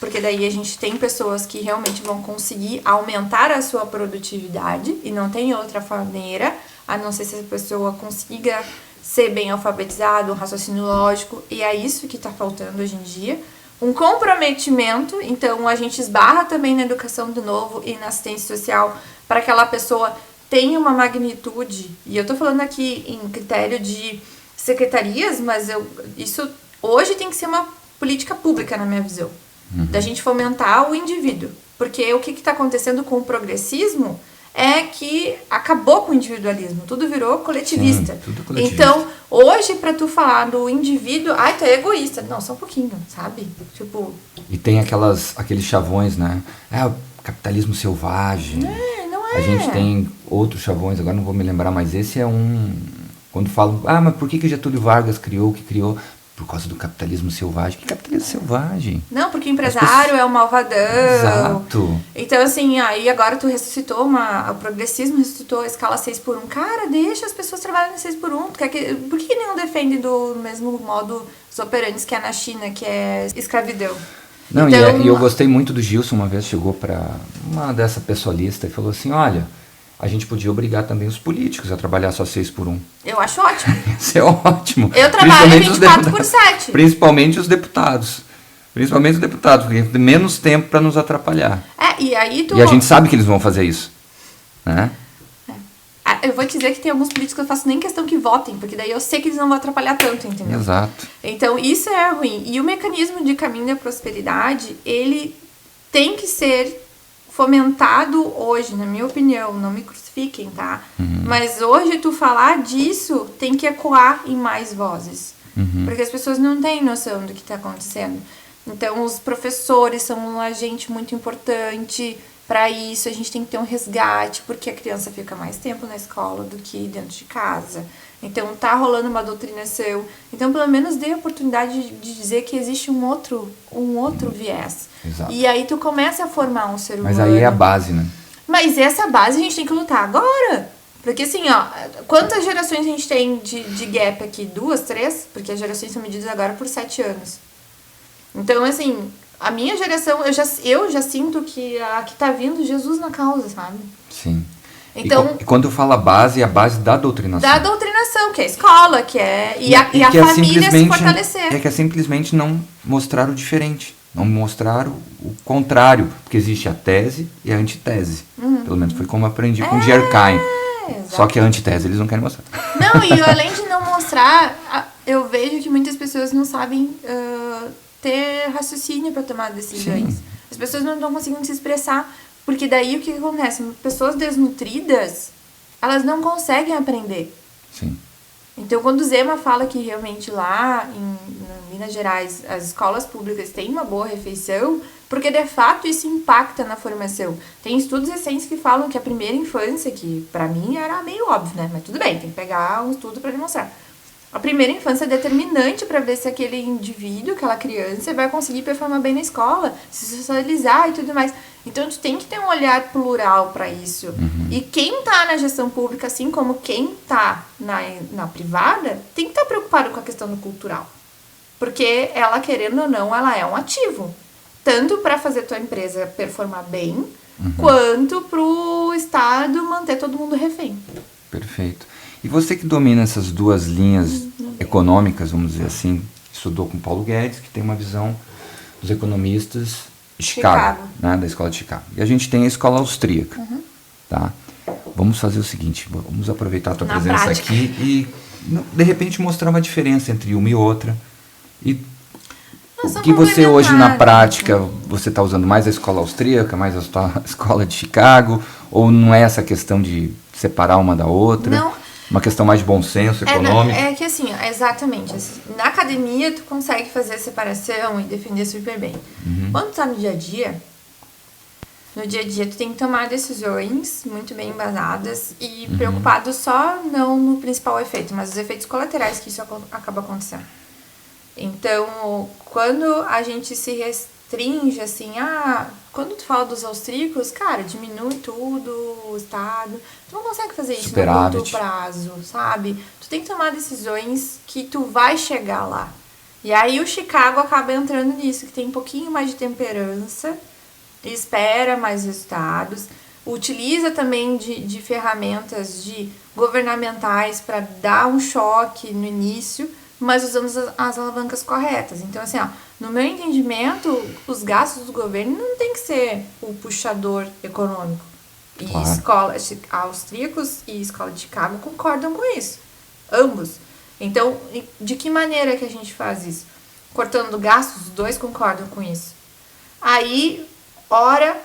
porque daí a gente tem pessoas que realmente vão conseguir aumentar a sua produtividade e não tem outra maneira, a não ser se a pessoa consiga ser bem alfabetizado, um raciocínio lógico, e é isso que está faltando hoje em dia. Um comprometimento, então a gente esbarra também na educação do novo e na assistência social para que aquela pessoa tenha uma magnitude, e eu estou falando aqui em critério de secretarias, mas isso hoje tem que ser uma política pública na minha visão, da gente fomentar o indivíduo, porque o que está acontecendo com o progressismo é que acabou com o individualismo, tudo virou coletivista. Sim, tudo coletivista. Então, hoje, pra tu falar do indivíduo, tu é egoísta. Não, só um pouquinho, sabe? Tipo... E tem aqueles chavões, né? O capitalismo selvagem. Não é. A gente tem outros chavões, agora não vou me lembrar, mas esse é um... Quando falam, mas por que Getúlio Vargas criou o que criou? Por causa do capitalismo selvagem. Que capitalismo selvagem? Não, porque o empresário é o malvadão. Exato. Então, assim, aí agora tu ressuscitou o progressismo ressuscitou a escala 6x1. Cara, deixa as pessoas trabalharem 6x1. Por que não defende do mesmo modo os operantes que é na China, que é escravidão? Não, então, e eu gostei muito do Gilson, uma vez chegou para uma dessa pessoalista e falou assim, olha, a gente podia obrigar também os políticos a trabalhar só 6x1. Eu acho ótimo. Isso é ótimo. Eu trabalho 24x7. Principalmente os deputados. Principalmente os deputados, porque tem menos tempo para nos atrapalhar. E aí E a gente sabe que eles vão fazer isso. Né? Eu vou te dizer que tem alguns políticos que eu faço nem questão que votem, porque daí eu sei que eles não vão atrapalhar tanto, entendeu? Exato. Então, isso é ruim. E o mecanismo de caminho da prosperidade, ele tem que ser fomentado hoje, na minha opinião, não me crucifiquem, tá? Mas hoje tu falar disso tem que ecoar em mais vozes, porque as pessoas não têm noção do que está acontecendo. Então os professores são um agente muito importante para isso, a gente tem que ter um resgate, porque a criança fica mais tempo na escola do que dentro de casa. Então tá rolando uma doutrinação. Então pelo menos dê a oportunidade de dizer que existe um outro viés. Exato. E aí tu começa a formar um ser humano. Mas aí é a base, né? Mas essa base a gente tem que lutar agora. Porque assim, quantas gerações a gente tem de gap aqui? 2, 3? Porque as gerações são medidas agora por 7 anos. Então, assim, a minha geração, eu já sinto que aqui tá vindo Jesus na causa, sabe? Sim. Então, e quando eu falo a base da doutrinação. Da doutrinação, que é a escola, que é... E a família se fortalecer. Que é simplesmente não mostrar o diferente. Não mostrar o contrário. Porque existe a tese e a antitese. Pelo menos foi como eu aprendi com Durkheim. Só que a antitese eles não querem mostrar. Não, e além de não mostrar, eu vejo que muitas pessoas não sabem ter raciocínio para tomar decisões. Sim. As pessoas não estão conseguindo se expressar. Porque daí o que acontece? Pessoas desnutridas, elas não conseguem aprender. Sim. Então, quando o Zema fala que realmente lá em Minas Gerais as escolas públicas têm uma boa refeição, porque de fato isso impacta na formação. Tem estudos recentes que falam que a primeira infância, que pra mim era meio óbvio, né? Mas tudo bem, tem que pegar um estudo pra demonstrar. A primeira infância é determinante para ver se aquele indivíduo, aquela criança, vai conseguir performar bem na escola, se socializar e tudo mais. Então, tu tem que ter um olhar plural para isso. E quem tá na gestão pública, assim como quem tá na privada, tem que estar preocupado com a questão do cultural. Porque ela, querendo ou não, ela é um ativo. Tanto para fazer tua empresa performar bem, quanto pro Estado manter todo mundo refém. Perfeito. E você que domina essas duas linhas econômicas, vamos dizer assim, estudou com Paulo Guedes, que tem uma visão dos economistas de Chicago. Né, da escola de Chicago. E a gente tem a escola austríaca. Tá? Vamos fazer o seguinte, vamos aproveitar a tua presença prática aqui e, de repente, mostrar uma diferença entre uma e outra. E o que você hoje, na prática, você está usando mais a escola austríaca, mais a escola de Chicago, ou não é essa questão de separar uma da outra? Não. Uma questão mais de bom senso econômico? É que assim, exatamente. Assim, na academia, tu consegue fazer a separação e defender super bem. Quando tu tá no dia a dia, tu tem que tomar decisões muito bem embasadas e preocupado só não no principal efeito, mas os efeitos colaterais que isso acaba acontecendo. Então, quando a gente se restringe, assim, quando tu fala dos austríacos, cara, diminui tudo, o Estado, tu não consegue fazer isso no curto prazo, sabe? Tu tem que tomar decisões que tu vai chegar lá. E aí o Chicago acaba entrando nisso, que tem um pouquinho mais de temperança, espera mais resultados, utiliza também de ferramentas governamentais para dar um choque no início, mas usando as alavancas corretas. Então, assim, ó, no meu entendimento, os gastos do governo não tem que ser o puxador econômico. E claro. Escolas austríacos e escola de Chicago concordam com isso. Ambos. Então, de que maneira que a gente faz isso? Cortando gastos, os dois concordam com isso. Aí, ora,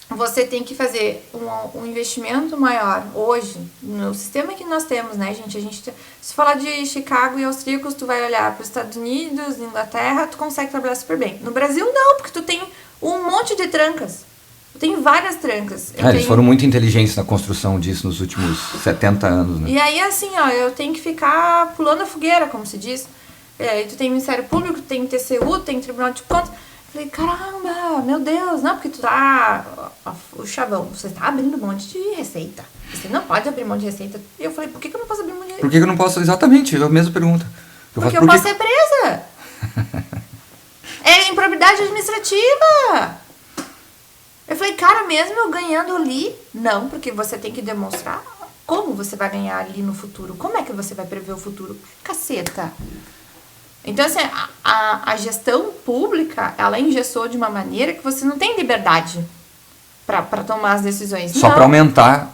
você tem que fazer um investimento maior. Hoje, no sistema que nós temos, né, gente? Se falar de Chicago e austríacos, tu vai olhar para os Estados Unidos, Inglaterra, tu consegue trabalhar super bem. No Brasil, não, porque tu tem um monte de trancas. Tem várias trancas. Eles foram muito inteligentes na construção disso nos últimos 70 anos, né? E aí, assim, ó, eu tenho que ficar pulando a fogueira, como se diz. Aí tu tem Ministério Público, tem TCU, tem Tribunal de Contas. Falei, caramba, meu Deus, não, porque tu tá... O chavão, você tá abrindo um monte de receita. Você não pode abrir um monte de receita. E eu falei, por que eu não posso abrir um monte de receita? Por que eu não posso? Exatamente, é a mesma pergunta. Porque eu posso ser presa. É improbidade administrativa. Eu falei, cara, mesmo eu ganhando ali, não, porque você tem que demonstrar como você vai ganhar ali no futuro. Como é que você vai prever o futuro? Caceta. Então, assim, a gestão pública, ela engessou de uma maneira que você não tem liberdade para tomar as decisões. Só para aumentar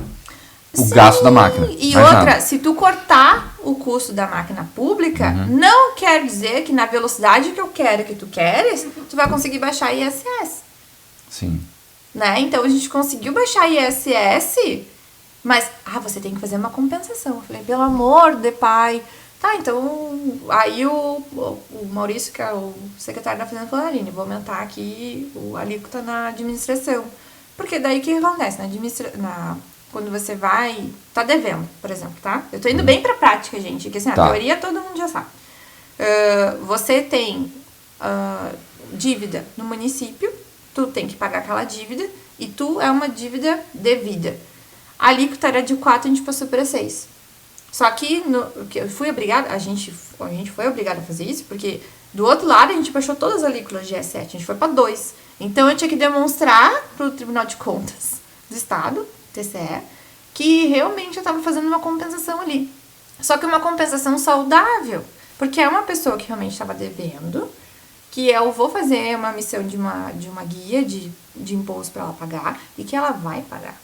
o gasto da máquina. E outra, se tu cortar o custo da máquina pública, não quer dizer que na velocidade que eu quero que tu queres, tu vai conseguir baixar ISS. Sim. Né? Então, a gente conseguiu baixar ISS, mas, você tem que fazer uma compensação. Eu falei, pelo amor de pai. Tá, então, aí o Maurício, que é o secretário da Fazenda, falou, Aline, vou aumentar aqui a alíquota na administração. Porque daí o que acontece? Quando você vai... Tá devendo, por exemplo, tá? Eu tô indo bem pra prática, gente, porque assim, a teoria todo mundo já sabe. Você tem dívida no município, tu tem que pagar aquela dívida, e tu é uma dívida devida. A alíquota era de 4, a gente passou para 6. Só que eu fui obrigada, a gente foi obrigada a fazer isso, porque do outro lado a gente baixou todas as alíquotas de E7, a gente foi para 2. Então eu tinha que demonstrar para o Tribunal de Contas do Estado, TCE, que realmente eu estava fazendo uma compensação ali. Só que uma compensação saudável, porque é uma pessoa que realmente estava devendo, que eu vou fazer uma missão de uma guia de imposto para ela pagar e que ela vai pagar.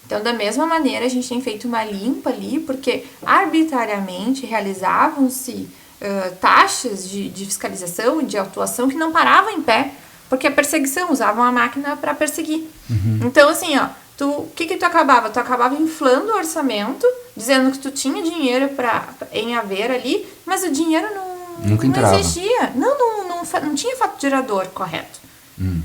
Então, da mesma maneira, a gente tem feito uma limpa ali, porque arbitrariamente realizavam-se taxas de fiscalização e de autuação que não paravam em pé, porque a perseguição, usavam a máquina para perseguir. Então, assim, ó, o que tu acabava? Tu acabava inflando o orçamento, dizendo que tu tinha dinheiro em haver ali, mas o dinheiro não existia. Não tinha fato gerador correto.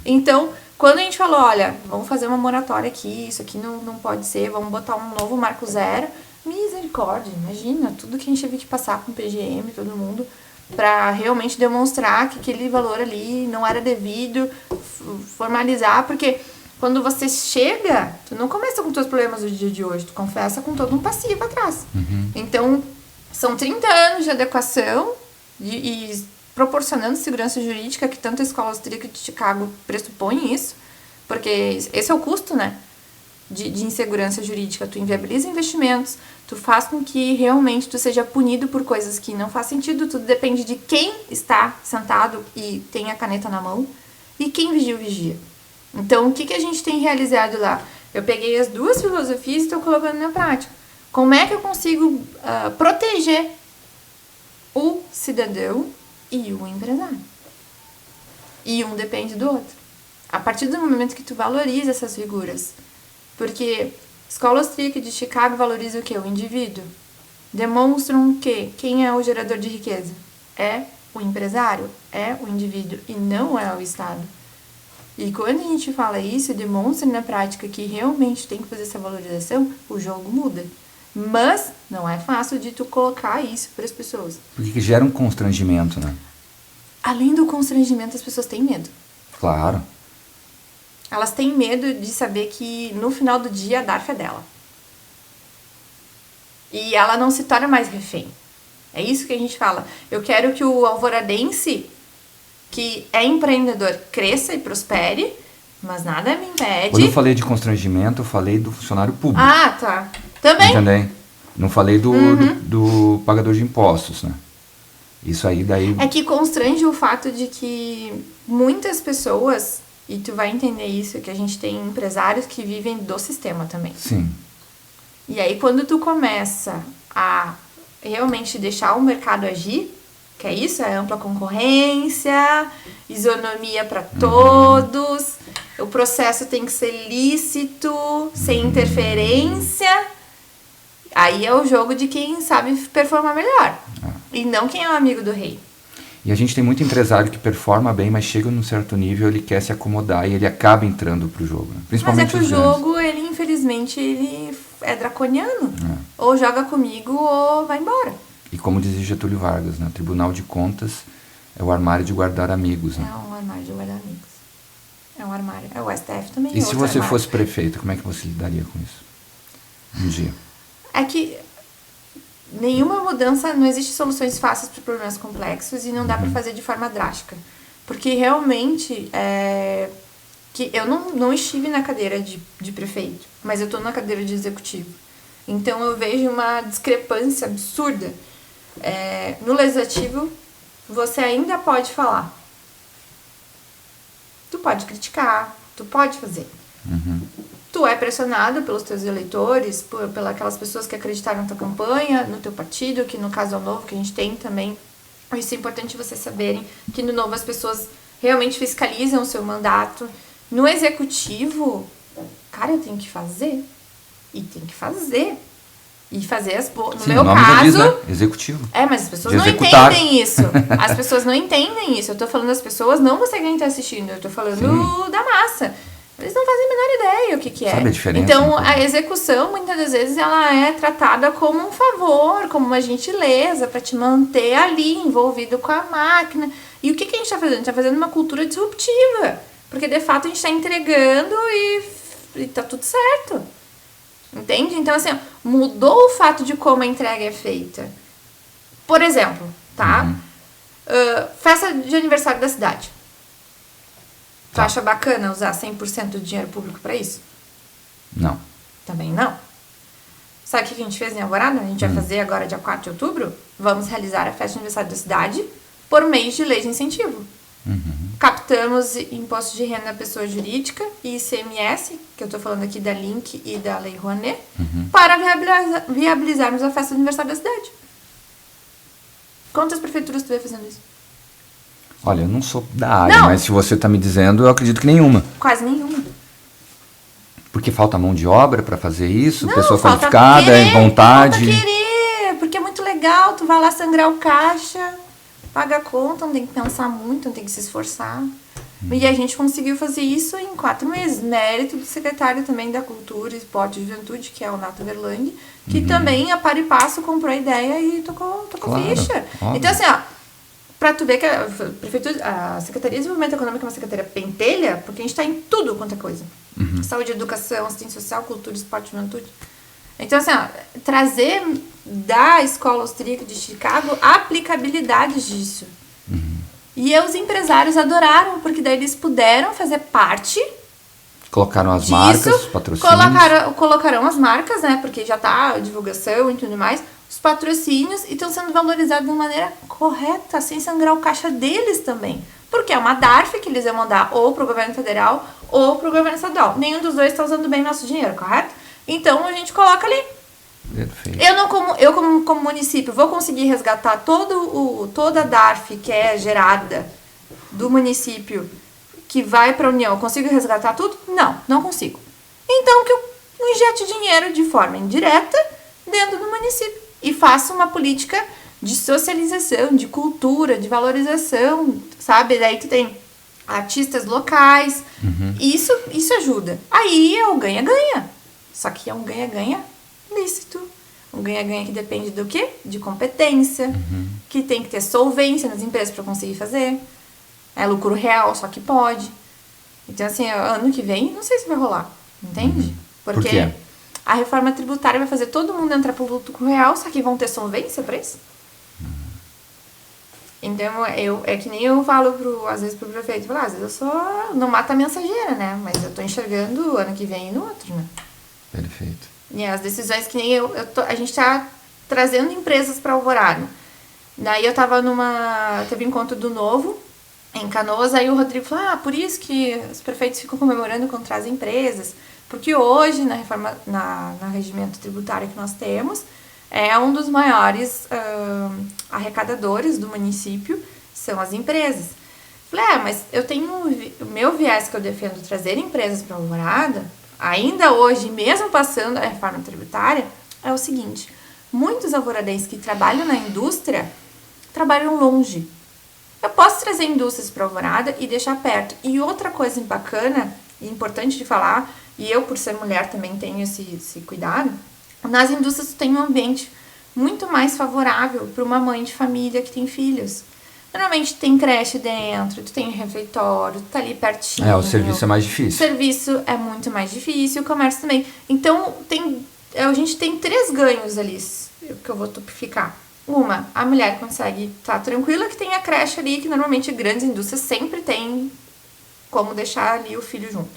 Então, quando a gente falou, olha, vamos fazer uma moratória aqui, isso aqui não pode ser, vamos botar um novo marco zero, misericórdia, imagina, tudo que a gente teve que passar com o PGM, todo mundo, para realmente demonstrar que aquele valor ali não era devido, formalizar, porque quando você chega, tu não começa com os teus problemas do dia de hoje, tu confessa com todo um passivo atrás. Então, são 30 anos de adequação e proporcionando segurança jurídica, que tanto a Escola Austríaca de Chicago pressupõe isso, porque esse é o custo, né, de insegurança jurídica. Tu inviabiliza investimentos, tu faz com que realmente tu seja punido por coisas que não faz sentido, tudo depende de quem está sentado e tem a caneta na mão e quem vigia. Então, o que a gente tem realizado lá? Eu peguei as duas filosofias e estou colocando na prática. Como é que eu consigo proteger o cidadão e o empresário? E um depende do outro. A partir do momento que tu valoriza essas figuras, porque a Escola Austríaca de Chicago valoriza o quê? O indivíduo. Demonstram que quem é o gerador de riqueza? É o empresário, é o indivíduo e não é o Estado. E quando a gente fala isso e demonstra na prática que realmente tem que fazer essa valorização, o jogo muda. Mas não é fácil de tu colocar isso para as pessoas. Porque gera um constrangimento, né? Além do constrangimento, as pessoas têm medo. Claro. Elas têm medo de saber que no final do dia a DARF é dela. E ela não se torna mais refém. É isso que a gente fala. Eu quero que o alvoradense, que é empreendedor, cresça e prospere, Mas nada me impede... Quando eu falei de constrangimento, eu falei do funcionário público. Ah, tá. Também. Entendeu? Não falei do pagador de impostos, né? Isso aí daí... É que constrange o fato de que muitas pessoas, e tu vai entender isso, que a gente tem empresários que vivem do sistema também. Sim. E aí quando tu começa a realmente deixar o mercado agir, que é isso, é ampla concorrência, isonomia para todos, o processo tem que ser lícito, sem interferência, aí é o jogo de quem sabe performar melhor, e não quem é o amigo do rei. E a gente tem muito empresário que performa bem, mas chega num certo nível, ele quer se acomodar e ele acaba entrando pro jogo. Né? Principalmente mas é que o os grandes. jogo, ele infelizmente, ele é draconiano. Ou joga comigo ou vai embora. E como dizia Getúlio Vargas, né? Tribunal de Contas é o armário de guardar amigos. Né? É um armário de guardar amigos. É um armário. É o STF também. E se você armário. fosse prefeito, como é que você lidaria com isso? Um dia. É que nenhuma mudança, não existe soluções fáceis para problemas complexos e não dá para fazer de forma drástica. Porque realmente, que eu não estive na cadeira de prefeito, mas eu estou na cadeira de executivo. Então eu vejo uma discrepância absurda. No legislativo, você ainda pode falar. Tu pode criticar, tu pode fazer. Tu é pressionado pelos teus eleitores, pelas aquelas pessoas que acreditaram na tua campanha, no teu partido, que no caso é o Novo, que a gente tem também. Isso é importante vocês saberem, que no Novo as pessoas realmente fiscalizam o seu mandato. No executivo, cara, eu tenho que fazer. E tem que fazer. E fazer as boas. No meu caso... Diz, né? Executivo. Mas as pessoas não entendem isso. As pessoas não entendem isso. Eu tô falando das pessoas, não você que tá assistindo. Eu tô falando da massa. Eles não fazem a menor ideia o que é. Sabe a diferença? Então, a execução, muitas das vezes, ela é tratada como um favor, como uma gentileza, para te manter ali, envolvido com a máquina. E o que a gente tá fazendo? A gente tá fazendo uma cultura disruptiva. Porque, de fato, a gente tá entregando e tá tudo certo. Entende? Então, assim, mudou o fato de como a entrega é feita. Por exemplo, tá? Festa de aniversário da cidade. Tu acha bacana usar 100% do dinheiro público pra isso? Não. Também não. Sabe o que a gente fez em Alvorada? A gente vai fazer agora, dia 4 de outubro. Vamos realizar a festa de aniversário da cidade por meio de lei de incentivo. Captamos imposto de renda da pessoa jurídica e ICMS, que eu tô falando aqui da Link e da Lei Rouanet, para viabilizarmos a festa de aniversário da cidade. Quantas prefeituras tu vê fazendo isso? Olha, eu não sou da área, mas se você está me dizendo, eu acredito que nenhuma. Quase nenhuma. Porque falta mão de obra para fazer isso, Não, pessoa falta qualificada, querer, vontade. Falta querer, porque é muito legal, tu vai lá sangrar o caixa, paga a conta, não tem que pensar muito, não tem que se esforçar. E a gente conseguiu fazer isso em 4 meses. Mérito do secretário também da Cultura, Esporte e Juventude, que é o Nato Verlang, que também, a par e passo, comprou a ideia e tocou ficha. Óbvio. Então, assim, ó, pra tu ver que a Secretaria de Desenvolvimento Econômico é uma secretaria pentelha, porque a gente tá em tudo quanto é coisa. Saúde, educação, assistência social, cultura, esporte e juventude. Então, assim, ó, trazer da escola austríaca de Chicago aplicabilidades disso. E os empresários adoraram, porque daí eles puderam fazer parte. Colocaram as disso, marcas, patrocínios. Colocaram as marcas, né? Porque já tá a divulgação e tudo mais. Os patrocínios e estão sendo valorizados de uma maneira correta, sem sangrar o caixa deles também. Porque é uma DARF que eles iam mandar ou pro governo federal ou pro governo estadual. Nenhum dos dois está usando bem nosso dinheiro, correto? Então a gente coloca ali. Perfeito. Eu como município vou conseguir resgatar toda a DARF que é gerada do município que vai para a União. Eu consigo resgatar tudo? Não consigo. Então que eu injete dinheiro de forma indireta dentro do município e faça uma política de socialização, de cultura, de valorização, sabe? Daí tu tem artistas locais. Isso ajuda. Aí é o ganha-ganha. Só que é um ganha-ganha lícito. Um ganha-ganha que depende do quê? De competência. Que tem que ter solvência nas empresas para conseguir fazer. É lucro real, só que pode. Então, assim, ano que vem, não sei se vai rolar. Entende? Por quê? A reforma tributária vai fazer todo mundo entrar pro lucro real, só que vão ter solvência para isso? Então, é que nem eu falo, às vezes, pro prefeito, às vezes eu só não mata a mensageira, né? Mas eu tô enxergando ano que vem e no outro, né? Perfeito. E as decisões que nem a gente tá trazendo empresas para Alvorada. Daí eu tava teve um encontro do Novo, em Canoas, aí o Rodrigo falou, por isso que os prefeitos ficam comemorando quando trazem empresas, porque hoje, na reforma, no regimento tributário que nós temos, é um dos maiores arrecadadores do município, são as empresas. Falei, mas eu tenho o meu viés que eu defendo trazer empresas para Alvorada, ainda hoje, mesmo passando a reforma tributária, é o seguinte, muitos alvoradenses que trabalham na indústria trabalham longe. Eu posso trazer indústrias para Alvorada e deixar perto. E outra coisa bacana e importante de falar, e eu por ser mulher também tenho esse cuidado, nas indústrias tu tem um ambiente muito mais favorável para uma mãe de família que tem filhos. Normalmente tem creche dentro, tu tem refeitório, tu tá ali pertinho. O serviço é mais difícil. O serviço é muito mais difícil, o comércio também. Então, a gente tem 3 ganhos ali, que eu vou tipificar. Uma, a mulher consegue estar tranquila que tem a creche ali, que normalmente grandes indústrias sempre tem como deixar ali o filho junto.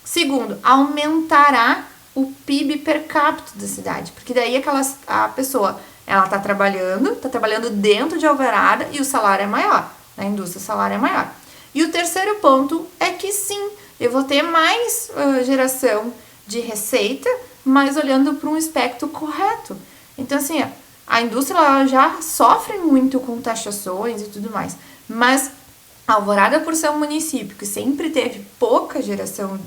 Segundo, aumentará o PIB per capita da cidade, porque daí a pessoa, ela tá trabalhando dentro de Alvorada e o salário é maior, na indústria o salário é maior. E o terceiro ponto é que sim, eu vou ter mais geração de receita, mas olhando para um espectro correto. Então assim, a indústria ela já sofre muito com taxações e tudo mais, mas Alvorada, por ser um município que sempre teve pouca geração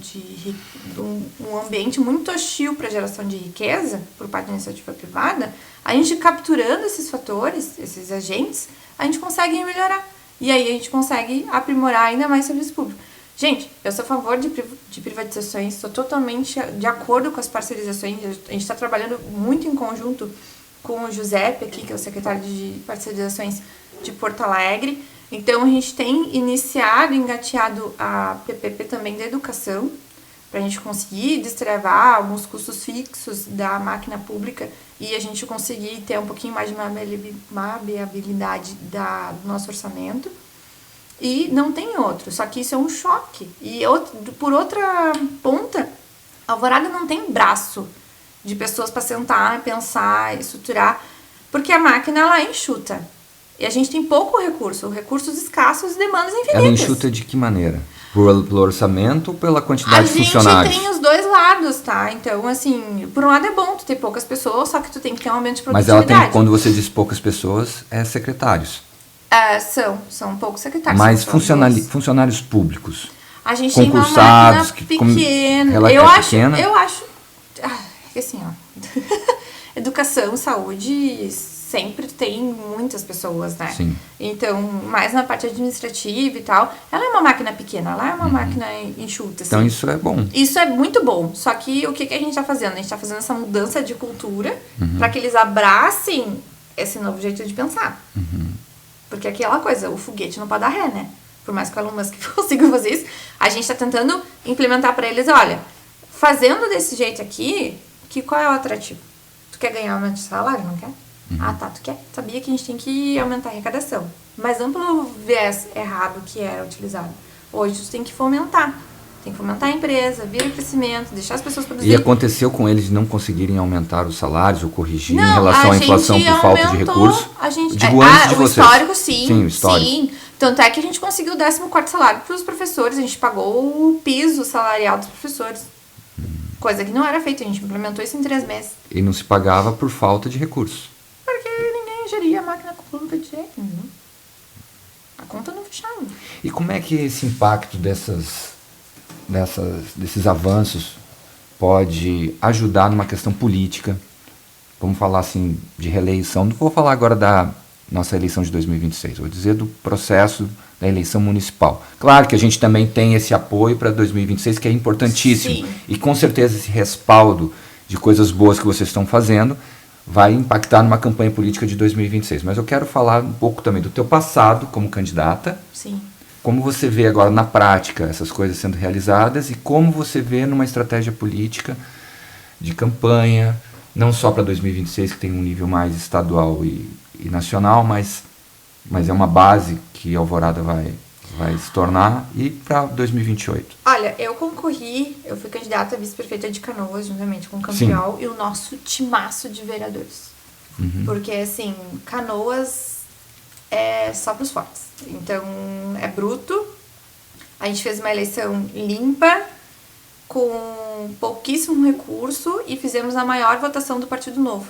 um ambiente muito hostil para geração de riqueza por parte da iniciativa privada, a gente capturando esses fatores, esses agentes, a gente consegue melhorar. E aí a gente consegue aprimorar ainda mais o serviço público. Gente, eu sou a favor de privatizações, sou totalmente de acordo com as parcerizações, a gente está trabalhando muito em conjunto com o Giuseppe aqui, que é o secretário de parcerizações de Porto Alegre. Então, a gente tem engateado a PPP também da educação, para a gente conseguir destravar alguns custos fixos da máquina pública e a gente conseguir ter um pouquinho mais de mabeabilidade do nosso orçamento. E não tem outro, só que isso é um choque. E por outra ponta, a Alvorada não tem braço de pessoas para sentar, pensar, estruturar, porque a máquina ela é enxuta. E a gente tem pouco recursos escassos e demandas infinitas. Ela enxuta de que maneira? Pelo orçamento ou pela quantidade de funcionários? A gente tem os dois lados, tá? Então, assim, por um lado é bom tu ter poucas pessoas, só que tu tem que ter um aumento de produtividade. Mas ela tem, quando você diz poucas pessoas, é secretários. São poucos secretários. Mas funcionários públicos. A gente tem uma máquina pequena. Eu acho... assim, educação, saúde... sempre tem muitas pessoas, né? Sim. Então, mais na parte administrativa e tal, ela é uma máquina pequena, ela é uma máquina enxuta. Assim. Então, isso é bom. Isso é muito bom. Só que o que a gente tá fazendo? A gente tá fazendo essa mudança de cultura para que eles abracem esse novo jeito de pensar. Porque aquela coisa, o foguete não pode dar ré, né? Por mais que o Elon Musk consiga fazer isso, a gente tá tentando implementar para eles, olha, fazendo desse jeito aqui, qual é o atrativo? Tu quer ganhar aumento de salário, não quer? Tu quer? Sabia que a gente tem que aumentar a arrecadação. Mas não pelo viés errado que era utilizado. Hoje tu tem que fomentar. Tem que fomentar a empresa, vir o crescimento, deixar as pessoas produzirem. E aconteceu com eles não conseguirem aumentar os salários ou corrigir em relação à inflação por falta de recursos? Digo, antes de vocês. Histórico, sim. Sim, o histórico. Sim. Tanto é que a gente conseguiu o 14º salário para os professores. A gente pagou o piso salarial dos professores. Coisa que não era feita. A gente implementou isso em 3 meses. E não se pagava por falta de recursos. Porque ninguém geria a máquina pública de jeito nenhum. A conta não fechava. E como é que esse impacto desses avanços pode ajudar numa questão política? Vamos falar assim de reeleição. Não vou falar agora da nossa eleição de 2026, vou dizer do processo da eleição municipal. Claro que a gente também tem esse apoio para 2026, que é importantíssimo. Sim. E com certeza esse respaldo de coisas boas que vocês estão fazendo vai impactar numa campanha política de 2026. Mas eu quero falar um pouco também do teu passado como candidata. Sim. Como você vê agora na prática essas coisas sendo realizadas e como você vê numa estratégia política de campanha, não só para 2026, que tem um nível mais estadual e nacional, mas mas é uma base que Alvorada vai se tornar, e para 2028? Olha, eu fui candidata a vice-prefeita de Canoas, juntamente com o Campiol e o nosso timaço de vereadores. Porque, assim, Canoas é só pros fortes. Então, é bruto. A gente fez uma eleição limpa, com pouquíssimo recurso, e fizemos a maior votação do Partido Novo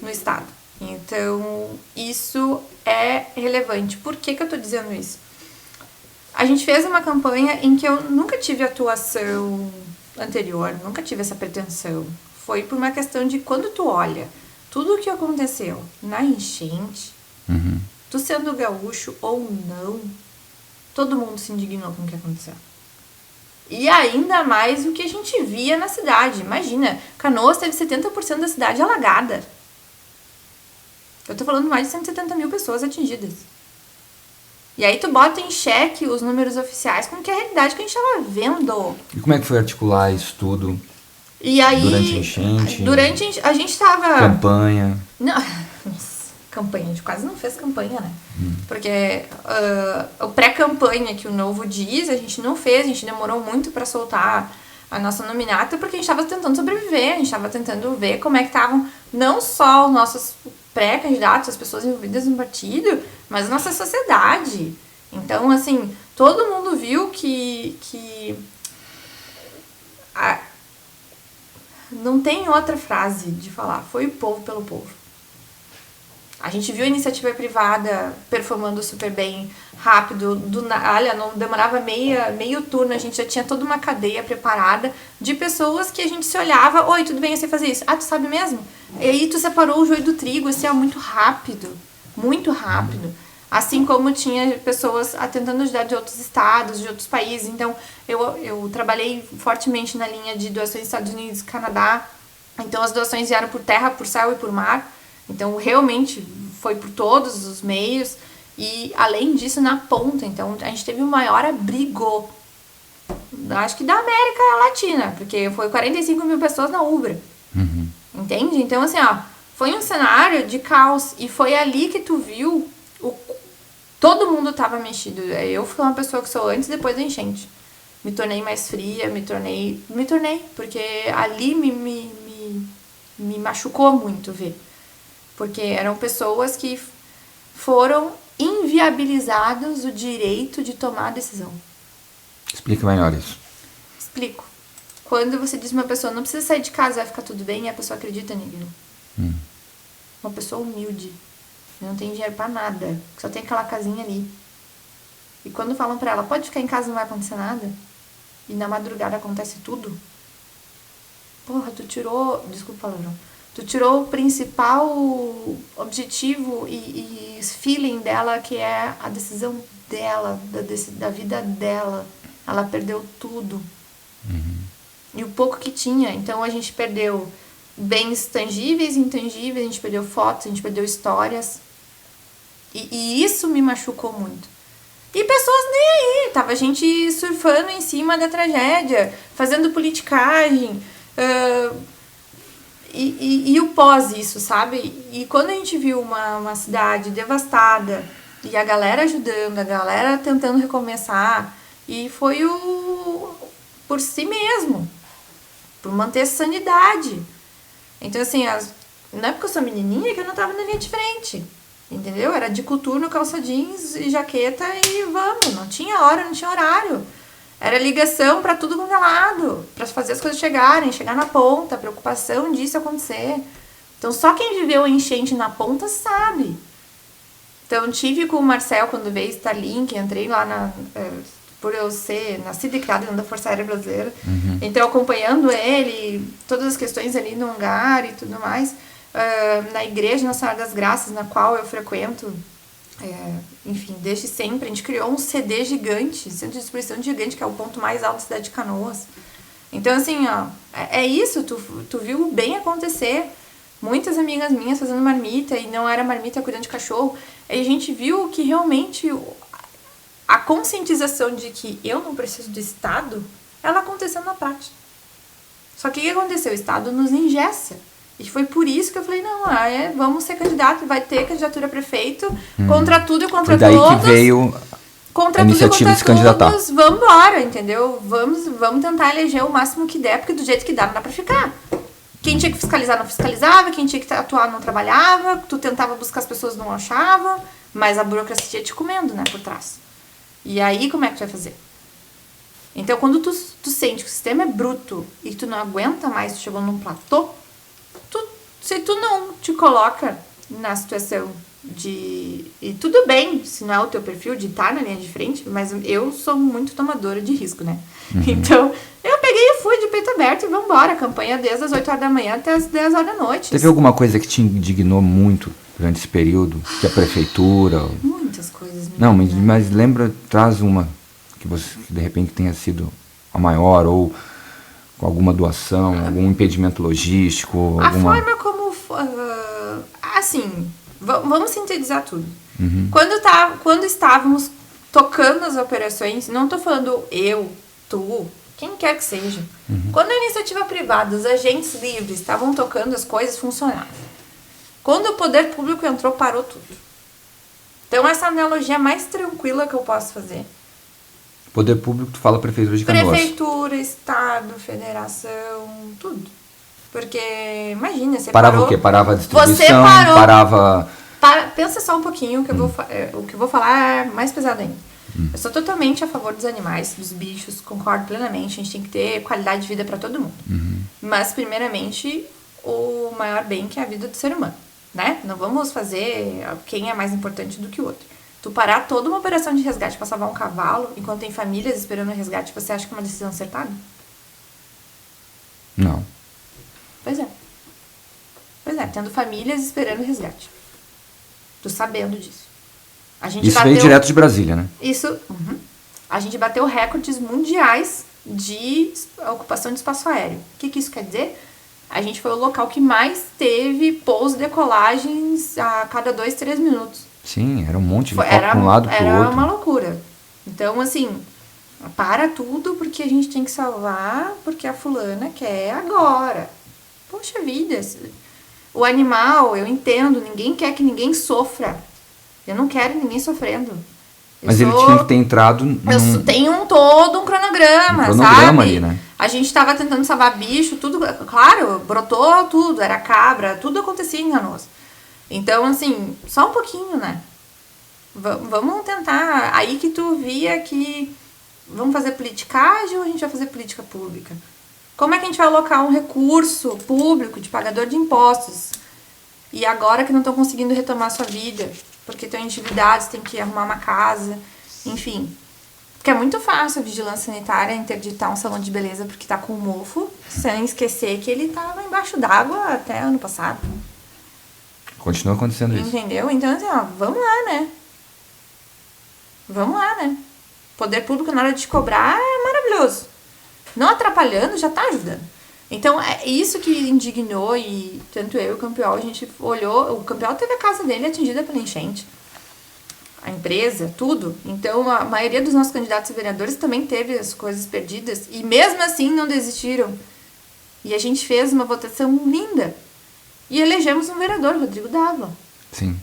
no estado. Então, isso é relevante. Por que eu tô dizendo isso? A gente fez uma campanha em que eu nunca tive atuação anterior, nunca tive essa pretensão. Foi por uma questão de quando tu olha tudo o que aconteceu na enchente, tu sendo gaúcho ou não, todo mundo se indignou com o que aconteceu. E ainda mais o que a gente via na cidade. Imagina, Canoas teve 70% da cidade alagada. Eu tô falando de mais de 170 mil pessoas atingidas. E aí tu bota em xeque os números oficiais com que a realidade que a gente tava vendo. E como é que foi articular isso tudo? E aí, durante a enchente? A gente tava... Campanha? Não, campanha, a gente quase não fez campanha, né? Porque o pré-campanha que o Novo diz, a gente não fez, a gente demorou muito pra soltar a nossa nominata, porque a gente tava tentando sobreviver, a gente tava tentando ver como é que estavam não só os nossos pré-candidatos, as pessoas envolvidas no partido, mas a nossa sociedade. Então, assim, todo mundo viu que não tem outra frase de falar, foi o povo pelo povo. A gente viu a iniciativa privada performando super bem, rápido, olha, não demorava meio turno, a gente já tinha toda uma cadeia preparada de pessoas que a gente se olhava, oi, tudo bem, eu sei fazer isso. Ah, tu sabe mesmo? E aí tu separou o joio do trigo, assim, muito rápido, muito rápido. Assim como tinha pessoas tentando ajudar de outros estados, de outros países. Então, eu trabalhei fortemente na linha de doações dos Estados Unidos e Canadá. Então, as doações vieram por terra, por céu e por mar. Então, realmente, foi por todos os meios. E, além disso, na ponta. Então, a gente teve o maior abrigo, acho que da América Latina. Porque foi 45 mil pessoas na Ubra. Entende? Então, assim, foi um cenário de caos. E foi ali que tu viu... Todo mundo tava mexido. Eu fui uma pessoa que sou antes e depois da enchente. Me tornei mais fria, me tornei, porque ali me machucou muito ver. Porque eram pessoas que foram inviabilizados o direito de tomar a decisão. Explica melhor isso. Explico. Quando você diz uma pessoa, não precisa sair de casa, vai ficar tudo bem, e a pessoa acredita naquilo. Uma pessoa humilde. Não tem dinheiro pra nada. Só tem aquela casinha ali. E quando falam pra ela, pode ficar em casa, não vai acontecer nada. E na madrugada acontece tudo. Porra, tu tirou... Desculpa o palavrão. Tu tirou o principal objetivo e feeling dela, que é a decisão dela, da vida dela. Ela perdeu tudo. E o pouco que tinha. Então a gente perdeu bens tangíveis e intangíveis, a gente perdeu fotos, a gente perdeu histórias. E isso me machucou muito. E pessoas nem aí. Tava gente surfando em cima da tragédia, fazendo politicagem. E o pós isso, sabe? E quando a gente viu uma cidade devastada, e a galera ajudando, a galera tentando recomeçar, e foi por si mesmo, por manter a sanidade. Então, assim, não é porque eu sou menininha que eu não tava na linha de frente. Entendeu? Era de coturno, calça jeans e jaqueta e vamos. Não tinha hora, não tinha horário. Era ligação pra tudo quanto é lado. Pra fazer as coisas chegarem, chegar na ponta. Preocupação disso acontecer. Então só quem viveu a enchente na ponta sabe. Então tive com o Marcel quando veio Starlink. Entrei lá por eu ser nascida e criada dentro da Força Aérea Brasileira. Então acompanhando ele, todas as questões ali no hangar e tudo mais. Na Igreja Nossa Senhora das Graças, na qual eu frequento, enfim, desde sempre, a gente criou um CD gigante, centro de distribuição gigante, que é o ponto mais alto da cidade de Canoas. Então, assim, é isso, tu viu bem acontecer. Muitas amigas minhas fazendo marmita, e não era marmita cuidando de cachorro. E a gente viu que realmente a conscientização de que eu não preciso do Estado, ela aconteceu na prática. Só que o que aconteceu? O Estado nos engessa. E foi por isso que eu falei, não, vamos ser candidato, vai ter candidatura a prefeito, contra tudo e contra Foi daí todos. que veio contra a iniciativa de se candidatar. Todos, vamos embora, entendeu? Vamos tentar eleger o máximo que der, porque do jeito que dá, não dá pra ficar. Quem tinha que fiscalizar, não fiscalizava, quem tinha que atuar, não trabalhava, tu tentava buscar as pessoas, não achava, mas a burocracia te comendo, né, por trás. E aí, como é que tu vai fazer? Então, quando tu sente que o sistema é bruto e tu não aguenta mais, tu chegou num platô, se tu não te coloca na situação e tudo bem, se não é o teu perfil de estar na linha de frente, mas eu sou muito tomadora de risco, né? Então, eu peguei e fui de peito aberto e vambora, campanha desde as 8 horas da manhã até as 10 horas da noite. Teve alguma coisa que te indignou muito durante esse período? Que a prefeitura... Muitas coisas. Não, mas lembra, traz uma que de repente tenha sido a maior, ou com alguma doação, algum impedimento logístico, A forma como... assim, vamos sintetizar tudo. Quando estávamos tocando as operações, não estou falando eu, tu, quem quer que seja. Quando a iniciativa privada, os agentes livres estavam tocando as coisas, funcionavam. Quando o poder público entrou, parou tudo. Então, essa analogia mais tranquila que eu posso fazer. Poder público, tu fala Prefeitura de Canoas. Prefeitura, Estado, Federação, tudo. Porque, imagina, você parava parou... o quê? Parava a distribuição, você parou, parava... Pensa só um pouquinho, que o que eu vou falar é mais pesado ainda. Eu sou totalmente a favor dos animais, dos bichos, concordo plenamente, a gente tem que ter qualidade de vida para todo mundo. Mas, primeiramente, o maior bem que é a vida do ser humano, né? Não vamos fazer quem é mais importante do que o outro. Tu parar toda uma operação de resgate para salvar um cavalo, enquanto tem famílias esperando o resgate, você acha que é uma decisão acertada? Não. Pois é. Tendo famílias esperando o resgate. Tu sabendo disso. Isso veio direto de Brasília, né? Isso. A gente bateu recordes mundiais de ocupação de espaço aéreo. O que isso quer dizer? A gente foi o local que mais teve pouso e decolagens a cada 2, 3 minutos. Sim, era um monte de foco para um lado para o outro. Era uma loucura. Então, assim, para tudo porque a gente tem que salvar, porque a fulana quer agora. Poxa vida. O animal, eu entendo, ninguém quer que ninguém sofra. Eu não quero ninguém sofrendo. Mas ele tinha que ter entrado Tem todo um cronograma, sabe? Ali, né? A gente tava tentando salvar bicho, tudo... Claro, brotou tudo, era cabra, tudo acontecia em Canoas. Então, assim, só um pouquinho, né? Vamos tentar... Aí que tu via que... Vamos fazer politicagem ou a gente vai fazer política pública? Como é que a gente vai alocar um recurso público de pagador de impostos? E agora que não estão conseguindo retomar sua vida, porque estão endividados, tem que arrumar uma casa, enfim. Porque é muito fácil a vigilância sanitária interditar um salão de beleza porque tá com mofo, sem esquecer que ele estava embaixo d'água até ano passado. Continua acontecendo isso. Entendeu? Então, assim, ó, vamos lá, né? Poder público, na hora de cobrar, é maravilhoso. Não atrapalhando, já tá ajudando. Então, é isso que indignou, e tanto eu e o Campeol, a gente olhou... O Campeol teve a casa dele atingida pela enchente. A empresa, tudo. Então, a maioria dos nossos candidatos a vereadores também teve as coisas perdidas. E mesmo assim, não desistiram. E a gente fez uma votação linda. E elegemos um vereador, Rodrigo Dávila. Sim.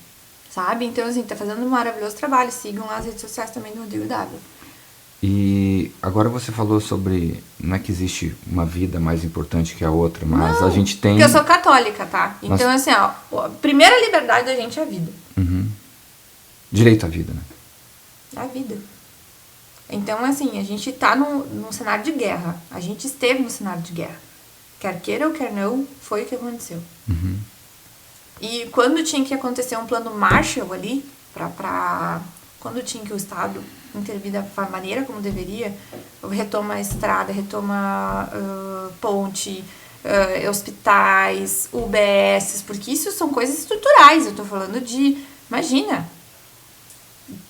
Sabe? Então, assim, tá fazendo um maravilhoso trabalho. Sigam lá as redes sociais também do Rodrigo Dávila. E agora você falou sobre... Não é que existe uma vida mais importante que a outra, mas a gente tem... Porque eu sou católica, tá? Então, assim, ó, a primeira liberdade da gente é a vida. Direito à vida, né? É a vida. Então, assim, a gente tá num cenário de guerra. A gente esteve no cenário de guerra. Quer queira ou quer não, foi o que aconteceu. E quando tinha que acontecer um plano Marshall ali, quando tinha que o Estado intervir da maneira como deveria, retoma a estrada, retoma ponte, hospitais, UBS, porque isso são coisas estruturais. Eu tô falando de, imagina,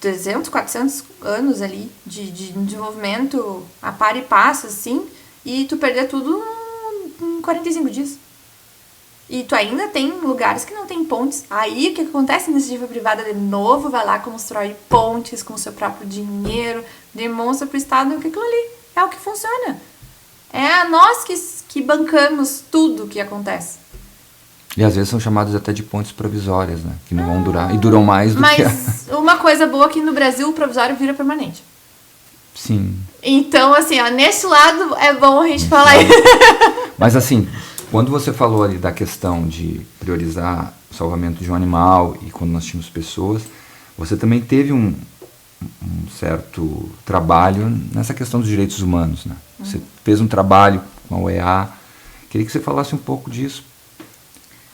300, 400 anos ali de desenvolvimento a par e passo, assim, e tu perder tudo em 45 dias. E tu ainda tem lugares que não tem pontes. Aí o que acontece? A iniciativa privada de novo vai lá, constrói pontes com o seu próprio dinheiro, demonstra pro Estado que aquilo ali é o que funciona. É a nós que bancamos tudo o que acontece. E às vezes são chamados até de pontes provisórias, né? Que não vão durar. E duram mais do que... Mas uma coisa boa aqui no Brasil, o provisório vira permanente. Sim. Então, assim, ó, nesse lado é bom a gente falar isso. Mas assim, quando você falou ali da questão de priorizar o salvamento de um animal e quando nós tínhamos pessoas, você também teve um certo trabalho nessa questão dos direitos humanos, né? Você fez um trabalho com a OEA. Queria que você falasse um pouco disso.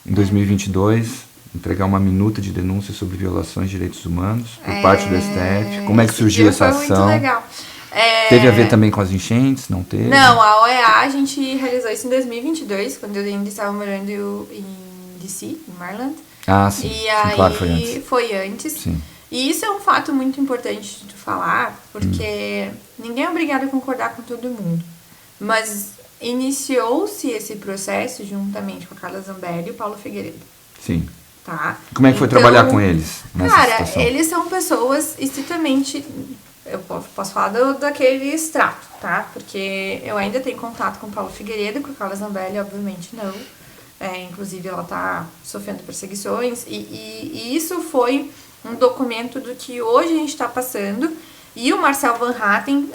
Em 2022, entregar uma minuta de denúncia sobre violações de direitos humanos por parte do STF. Como é que surgiu essa ação? Foi muito legal. Teve a ver também com as enchentes? Não teve? Não, a OEA a gente realizou isso em 2022, quando eu ainda estava morando em DC, em Maryland. Ah, sim. E aí claro, foi antes. Foi antes. Sim. E isso é um fato muito importante de falar, porque ninguém é obrigado a concordar com todo mundo. Mas iniciou-se esse processo juntamente com a Carla Zambelli e o Paulo Figueiredo. Sim. Tá? Como é que foi trabalhar com eles nessa situação? Cara, eles são pessoas estritamente... Eu posso falar daquele extrato, tá? Porque eu ainda tenho contato com o Paulo Figueiredo, com a Carla Zambelli, obviamente não. Inclusive, ela tá sofrendo perseguições. E isso foi um documento do que hoje a gente está passando. E o Marcel Van Hatten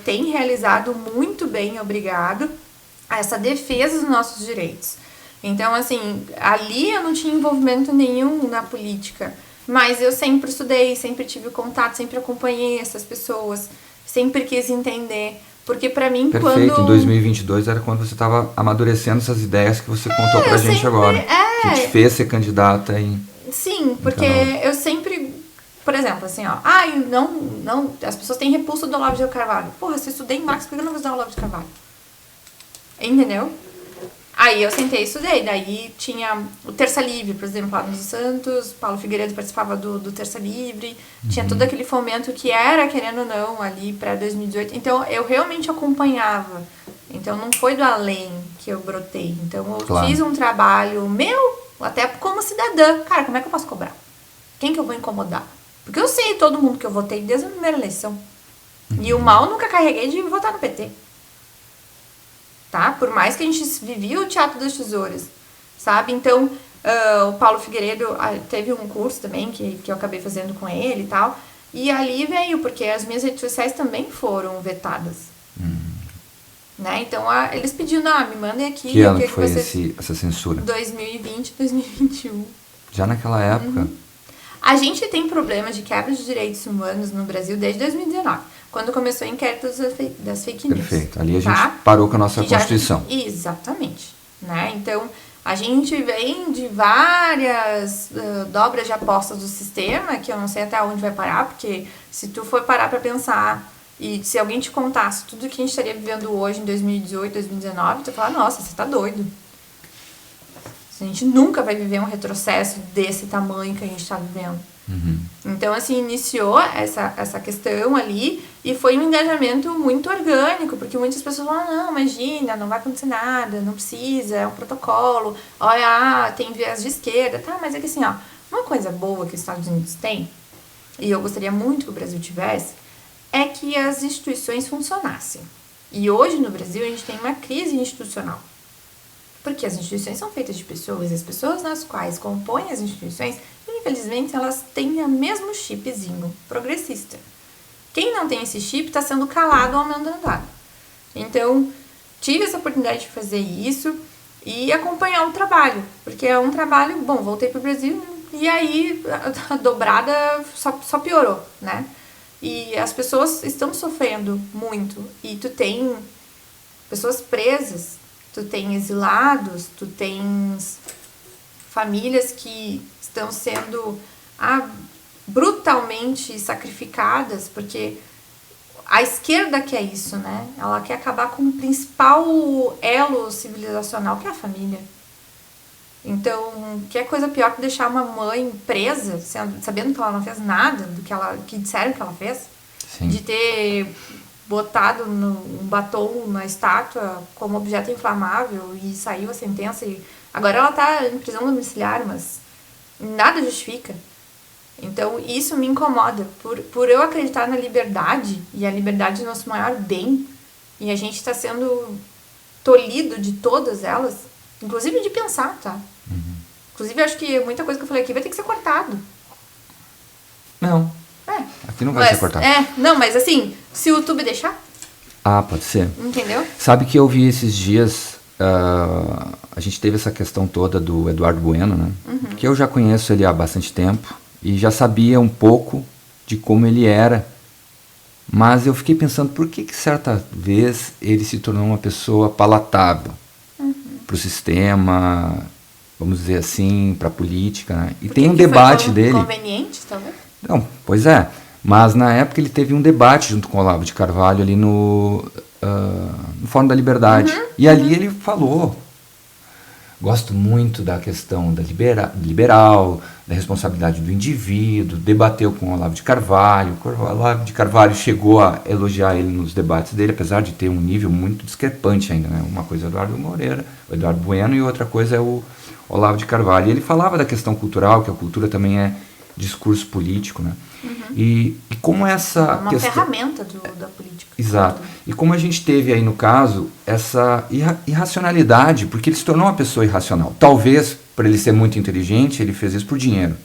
tem realizado muito bem, obrigado, essa defesa dos nossos direitos. Então, assim, ali eu não tinha envolvimento nenhum na política. Mas eu sempre estudei, sempre tive contato, sempre acompanhei essas pessoas, sempre quis entender. Porque pra mim, Perfeito, em 2022 era quando você estava amadurecendo essas ideias que você contou pra gente sempre, agora. Que te fez ser candidata em... Sim, porque eu sempre... Por exemplo, assim, ó... não, as pessoas têm repulso do Olavo de Carvalho. Porra, se eu estudei em Marx, por que eu não vou estudar o Olavo de Carvalho? Entendeu? Aí eu sentei e estudei, daí tinha o Terça Livre, por exemplo, lá nos Santos, Paulo Figueiredo participava do Terça Livre, tinha todo aquele fomento que era, querendo ou não, ali para 2018, então eu realmente acompanhava, então não foi do além que eu brotei, então eu fiz um trabalho meu, até como cidadã, cara, como é que eu posso cobrar? Quem que eu vou incomodar? Porque eu sei todo mundo que eu votei desde a primeira eleição, e o mal nunca carreguei de votar no PT. Tá? Por mais que a gente vivia o Teatro das Tesouras, sabe? Então, o Paulo Figueiredo teve um curso também que eu acabei fazendo com ele e tal, e ali veio, porque as minhas redes sociais também foram vetadas. Né? Então, eles pediram, me mandem aqui. Que ano que foi essa censura? 2020, 2021. Já naquela época? A gente tem problemas de quebra de direitos humanos no Brasil desde 2019. Quando começou o inquérito das fake news. Perfeito. Ali a gente parou com a nossa Constituição. Exatamente. Né? Então, a gente vem de várias dobras de apostas do sistema, que eu não sei até onde vai parar, porque se tu for parar para pensar, e se alguém te contasse tudo que a gente estaria vivendo hoje, em 2018, 2019, tu fala, nossa, você tá doido. A gente nunca vai viver um retrocesso desse tamanho que a gente está vivendo. Então, assim, iniciou essa questão ali e foi um engajamento muito orgânico, porque muitas pessoas falam, não, imagina, não vai acontecer nada, não precisa, é um protocolo, olha, tem viés de esquerda, tá, mas é que assim, ó, uma coisa boa que os Estados Unidos têm, e eu gostaria muito que o Brasil tivesse, é que as instituições funcionassem. E hoje no Brasil a gente tem uma crise institucional. Porque as instituições são feitas de pessoas, e as pessoas nas quais compõem as instituições, infelizmente, elas têm o mesmo chipzinho progressista. Quem não tem esse chip está sendo calado ou amedrontado. Então, tive essa oportunidade de fazer isso e acompanhar o trabalho. Porque é um trabalho, bom, voltei para o Brasil e aí a dobrada só piorou, né? E as pessoas estão sofrendo muito. E tu tem pessoas presas, tu tem exilados, tu tens famílias que estão sendo brutalmente sacrificadas, porque a esquerda quer isso, né? Ela quer acabar com o principal elo civilizacional, que é a família. Então, que é coisa pior que deixar uma mãe presa, sabendo que ela não fez nada do que disseram que ela fez? Sim. De ter botado um batom na estátua como objeto inflamável e saiu a sentença e agora ela tá em prisão domiciliar, mas nada justifica. Então isso me incomoda por eu acreditar na liberdade, e a liberdade é o nosso maior bem, e a gente está sendo tolhido de todas elas, inclusive de pensar, tá? Inclusive, eu acho que muita coisa que eu falei aqui vai ter que ser cortado. Não. Aqui não vai ser cortado. Não, mas assim, se o YouTube deixar. Pode ser. Entendeu? Sabe que eu vi esses dias, a gente teve essa questão toda do Eduardo Bueno, né? Que eu já conheço ele há bastante tempo e já sabia um pouco de como ele era. Mas eu fiquei pensando, por que certa vez ele se tornou uma pessoa palatável para o sistema, vamos dizer assim, para a política, né? E tem um debate dele. Conveniente, talvez? Não, pois é. Mas na época ele teve um debate junto com o Olavo de Carvalho ali no Fórum da Liberdade. E ali ele falou: gosto muito da questão da liberal, da responsabilidade do indivíduo, debateu com o Olavo de Carvalho. O Olavo de Carvalho chegou a elogiar ele nos debates dele, apesar de ter um nível muito discrepante ainda, né? Uma coisa é o Eduardo Moreira, o Eduardo Bueno, e outra coisa é o Olavo de Carvalho. E ele falava da questão cultural, que a cultura também é discurso político, né? E como essa uma ferramenta da política. Exato. E como a gente teve aí no caso essa irracionalidade, porque ele se tornou uma pessoa irracional. Talvez, por ele ser muito inteligente, ele fez isso por dinheiro.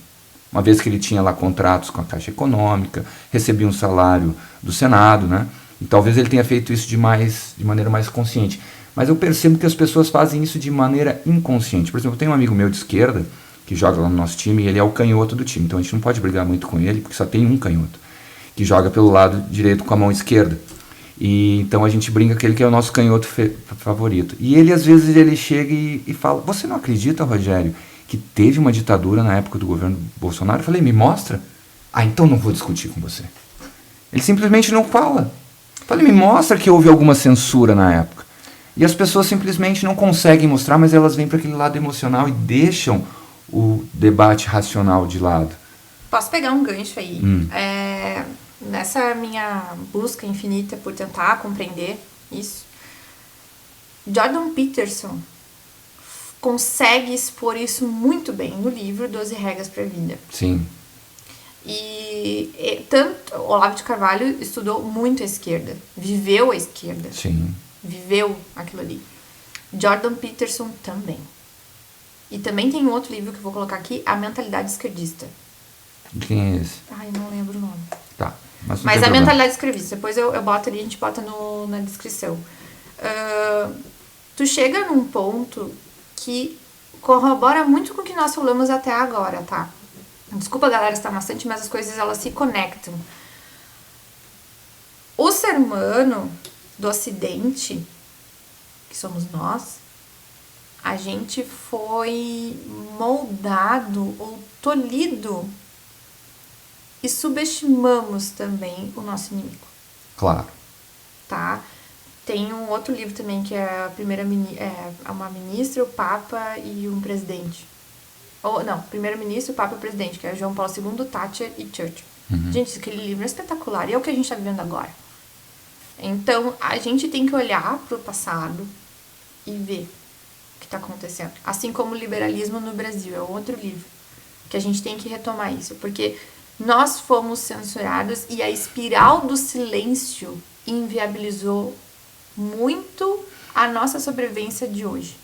Uma vez que ele tinha lá contratos com a Caixa Econômica, recebia um salário do Senado, né? E talvez ele tenha feito isso de maneira mais consciente. Mas eu percebo que as pessoas fazem isso de maneira inconsciente. Por exemplo, eu tenho um amigo meu de esquerda que joga lá no nosso time, e ele é o canhoto do time. Então a gente não pode brigar muito com ele, porque só tem um canhoto, que joga pelo lado direito com a mão esquerda. E então a gente brinca que ele que é o nosso canhoto favorito. E ele, às vezes, ele chega e fala: você não acredita, Rogério, que teve uma ditadura na época do governo Bolsonaro? Eu falei: me mostra. Então não vou discutir com você. Ele simplesmente não fala. Eu falei: me mostra que houve alguma censura na época. E as pessoas simplesmente não conseguem mostrar, mas elas vêm para aquele lado emocional e deixam o debate racional de lado. Posso pegar um gancho aí? Nessa minha busca infinita por tentar compreender isso, Jordan Peterson consegue expor isso muito bem no livro 12 Regras para a Vida. Sim. E tanto Olavo de Carvalho estudou muito a esquerda, viveu a esquerda. Sim. Viveu aquilo ali. Jordan Peterson também. E também tem um outro livro que eu vou colocar aqui, A Mentalidade Esquerdista. Quem é esse? Ai, não lembro o nome. Tá. Mas A Mentalidade Esquerdista. Depois eu boto ali, a gente bota na descrição. Tu chega num ponto que corrobora muito com o que nós falamos até agora, tá? Desculpa, galera, está bastante, mas as coisas, elas se conectam. O ser humano do Ocidente, que somos nós, a gente foi moldado ou tolhido e subestimamos também o nosso inimigo. Claro. Tá? Tem um outro livro também que é uma ministra, o Papa e um presidente. Primeiro-ministro, o Papa e o presidente, que é João Paulo II, Thatcher e Churchill. Gente, aquele livro é espetacular e é o que a gente está vivendo agora. Então, a gente tem que olhar para o passado e ver o que está acontecendo. Assim como o Liberalismo no Brasil, é outro livro que a gente tem que retomar isso, porque nós fomos censurados e a espiral do silêncio inviabilizou muito a nossa sobrevivência de hoje.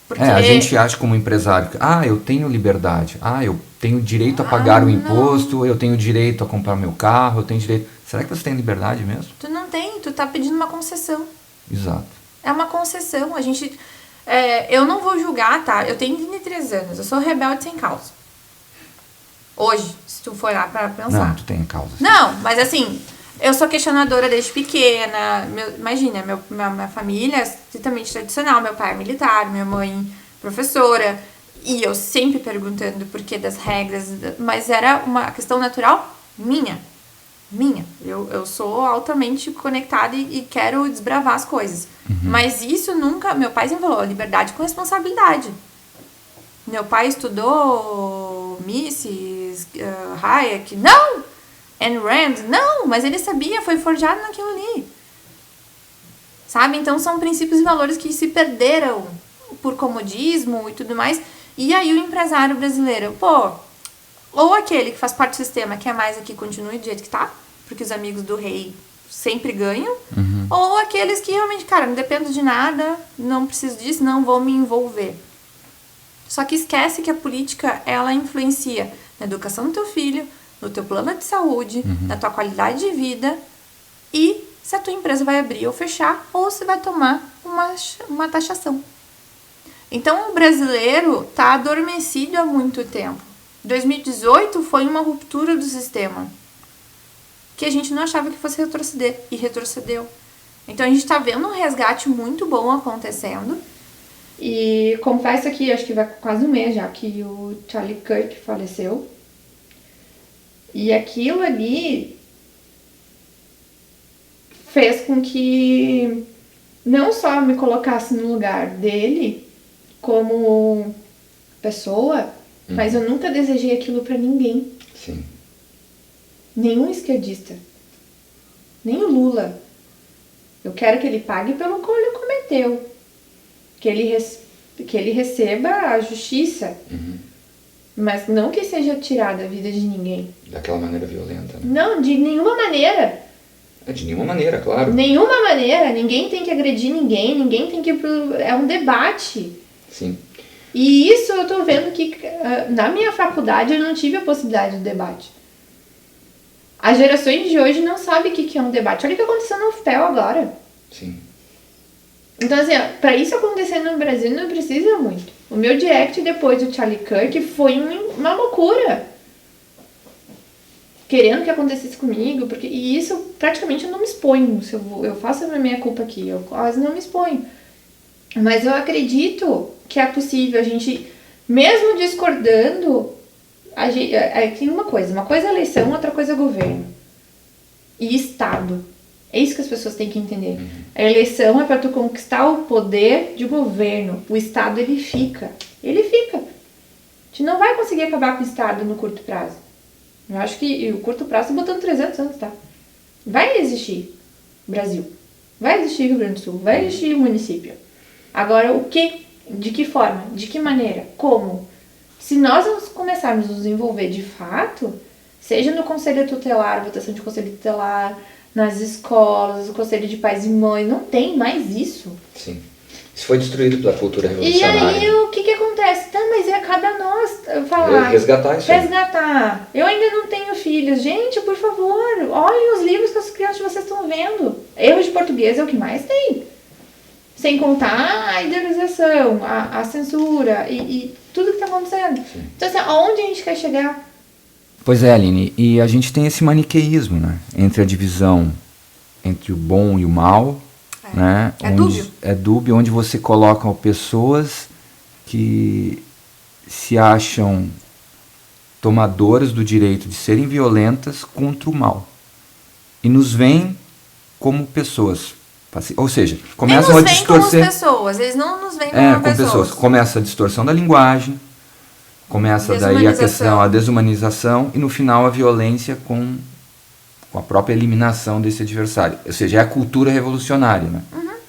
Porque a gente acha como empresário que, eu tenho liberdade, eu tenho direito a pagar o imposto, eu tenho direito a comprar meu carro, eu tenho direito... Será que você tem liberdade mesmo? Tu não tem, tu tá pedindo uma concessão. Exato. É uma concessão, a gente... eu não vou julgar, tá? Eu tenho 23 anos, eu sou rebelde sem causa. Hoje, se tu for lá pra pensar. Não, tu tem causa. Não, mas assim... Eu sou questionadora desde pequena. Imagina, minha família é estritamente tradicional. Meu pai é militar, minha mãe professora. E eu sempre perguntando por que das regras. Mas era uma questão natural minha. Eu sou altamente conectada e quero desbravar as coisas. Mas isso nunca... Meu pai sempre falou, liberdade com responsabilidade. Meu pai estudou Mises, Hayek. Não! Ayn Rand, não, mas ele sabia, foi forjado naquilo ali. Sabe? Então são princípios e valores que se perderam por comodismo e tudo mais. E aí o empresário brasileiro, ou aquele que faz parte do sistema, quer mais aqui, continue do jeito que tá, porque os amigos do rei sempre ganham, ou aqueles que realmente, cara, não dependo de nada, não preciso disso, não vou me envolver. Só que esquece que a política, ela influencia na educação do teu filho, no teu plano de saúde, na tua qualidade de vida e se a tua empresa vai abrir ou fechar ou se vai tomar uma taxação. Então, o brasileiro está adormecido há muito tempo. 2018 foi uma ruptura do sistema que a gente não achava que fosse retroceder e retrocedeu. Então, a gente está vendo um resgate muito bom acontecendo. E confesso que acho que vai quase um mês já que o Charlie Kirk faleceu. E aquilo ali fez com que não só me colocasse no lugar dele como pessoa, mas eu nunca desejei aquilo pra ninguém. Sim. Nenhum esquerdista. Nem o Lula. Eu quero que ele pague pelo que ele cometeu. Que ele receba a justiça. Mas não que seja tirada a vida de ninguém. Daquela maneira violenta, né? Não, de nenhuma maneira. De nenhuma maneira, claro. Nenhuma maneira. Ninguém tem que agredir ninguém. Ninguém tem que... É um debate. Sim. E isso eu tô vendo que na minha faculdade eu não tive a possibilidade de debate. As gerações de hoje não sabem o que é um debate. Olha o que aconteceu no FPEL agora. Sim. Então, assim, pra isso acontecer no Brasil não precisa muito. O meu direct depois do Charlie Kirk foi uma loucura. Querendo que acontecesse comigo, porque... E isso praticamente eu não me exponho. Se eu faço a minha culpa aqui, eu quase não me exponho. Mas eu acredito que é possível a gente, mesmo discordando, tem uma coisa é eleição, outra coisa é governo. E Estado. É isso que as pessoas têm que entender. A eleição é para tu conquistar o poder de governo. O Estado, ele fica. Ele fica. A gente não vai conseguir acabar com o Estado no curto prazo. Eu acho que o curto prazo tá botando 300 anos, tá? Vai existir Brasil. Vai existir Rio Grande do Sul. Vai existir município. Agora, o que? De que forma? De que maneira? Como? Se nós começarmos a nos envolver de fato, seja no conselho tutelar, votação de conselho tutelar, nas escolas, o conselho de pais e mães, não tem mais isso. Sim. Isso foi destruído pela cultura revolucionária. E aí, o que acontece? Tá, mas cabe a nós falar. Resgatar isso. Resgatar. Eu ainda não tenho filhos. Gente, por favor, olhem os livros que as crianças de vocês estão vendo. Erros de português é o que mais tem. Sem contar a idealização, a censura e tudo que está acontecendo. Sim. Então, assim, aonde a gente quer chegar? Pois é, Aline, e a gente tem esse maniqueísmo, né? Entre a divisão entre o bom e o mal, né? É dúbio, onde você coloca pessoas que se acham tomadoras do direito de serem violentas contra o mal. E nos veem como pessoas. Ou seja, começam a distorcer. Eles não nos veem como pessoas. Começa a distorção da linguagem, começa daí a questão, a desumanização e no final a violência com a própria eliminação desse adversário. Ou seja, é a cultura revolucionária, né?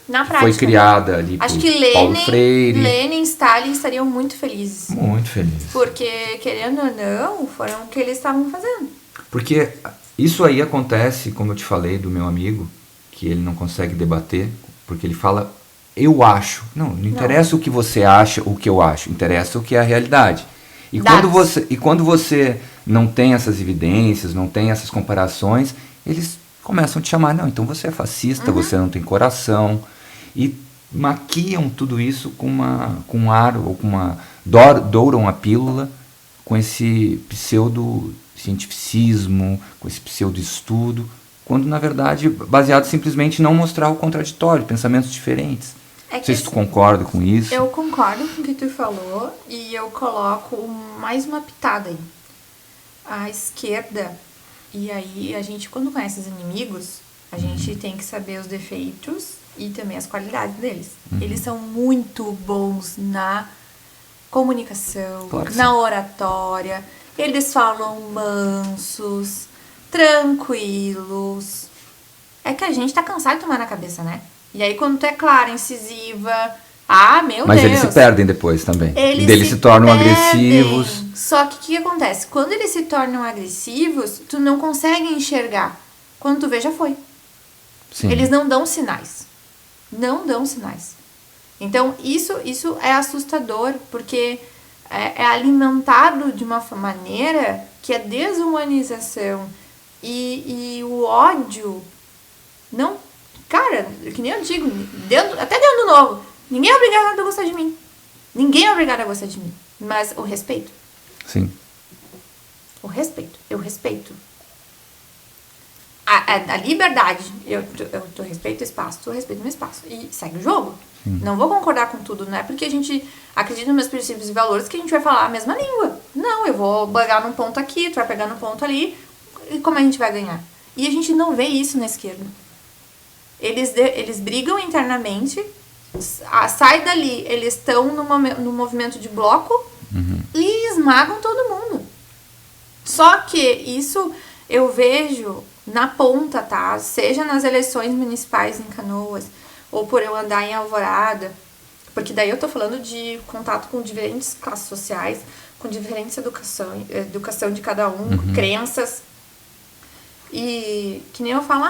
Na prática. Foi criada ali por Paulo Freire. Lenin e Stalin estariam muito felizes. Muito felizes. Porque, querendo ou não, foram o que eles estavam fazendo. Porque isso aí acontece, como eu te falei, do meu amigo, que ele não consegue debater, porque ele fala, eu acho. Não interessa o que você acha, o que eu acho, interessa o que é a realidade. E quando você não tem essas evidências, não tem essas comparações, eles começam a te chamar, não, então você é fascista, você não tem coração, e maquiam tudo isso com um ar, ou com douram a pílula com esse pseudo-cientificismo, com esse pseudo-estudo, quando na verdade baseado simplesmente em não mostrar o contraditório, pensamentos diferentes. Não sei se tu concorda com isso. Eu concordo com o que tu falou e eu coloco mais uma pitada aí. A esquerda, e aí a gente quando conhece os inimigos, a gente tem que saber os defeitos e também as qualidades deles. Eles são muito bons na comunicação, na oratória, eles falam mansos, tranquilos. É que a gente tá cansado de tomar na cabeça, né? E aí quando tu é clara, incisiva, meu Deus. Mas eles se perdem depois também. Eles se tornam agressivos. Só que o que acontece? Quando eles se tornam agressivos, tu não consegue enxergar. Quando tu vê, já foi. Sim. Eles não dão sinais. Não dão sinais. Então, isso é assustador, porque é alimentado de uma maneira que a desumanização e o ódio não... Cara, que nem eu digo, até dentro do novo, ninguém é obrigado a gostar de mim. Ninguém é obrigado a gostar de mim. Mas o respeito. Sim. O respeito. Eu respeito. A liberdade. Eu respeito o espaço, tu respeita o meu espaço. E segue o jogo. Sim. Não vou concordar com tudo, não é porque a gente acredita nos meus princípios e valores que a gente vai falar a mesma língua. Não, eu vou pegar num ponto aqui, tu vai pegar num ponto ali. E como a gente vai ganhar? E a gente não vê isso na esquerda. Eles brigam internamente, sai dali, eles estão no movimento de bloco e esmagam todo mundo. Só que isso eu vejo na ponta, tá? Seja nas eleições municipais em Canoas, ou por eu andar em Alvorada, porque daí eu tô falando de contato com diferentes classes sociais, com diferentes educação de cada um, crenças. E que nem eu falo,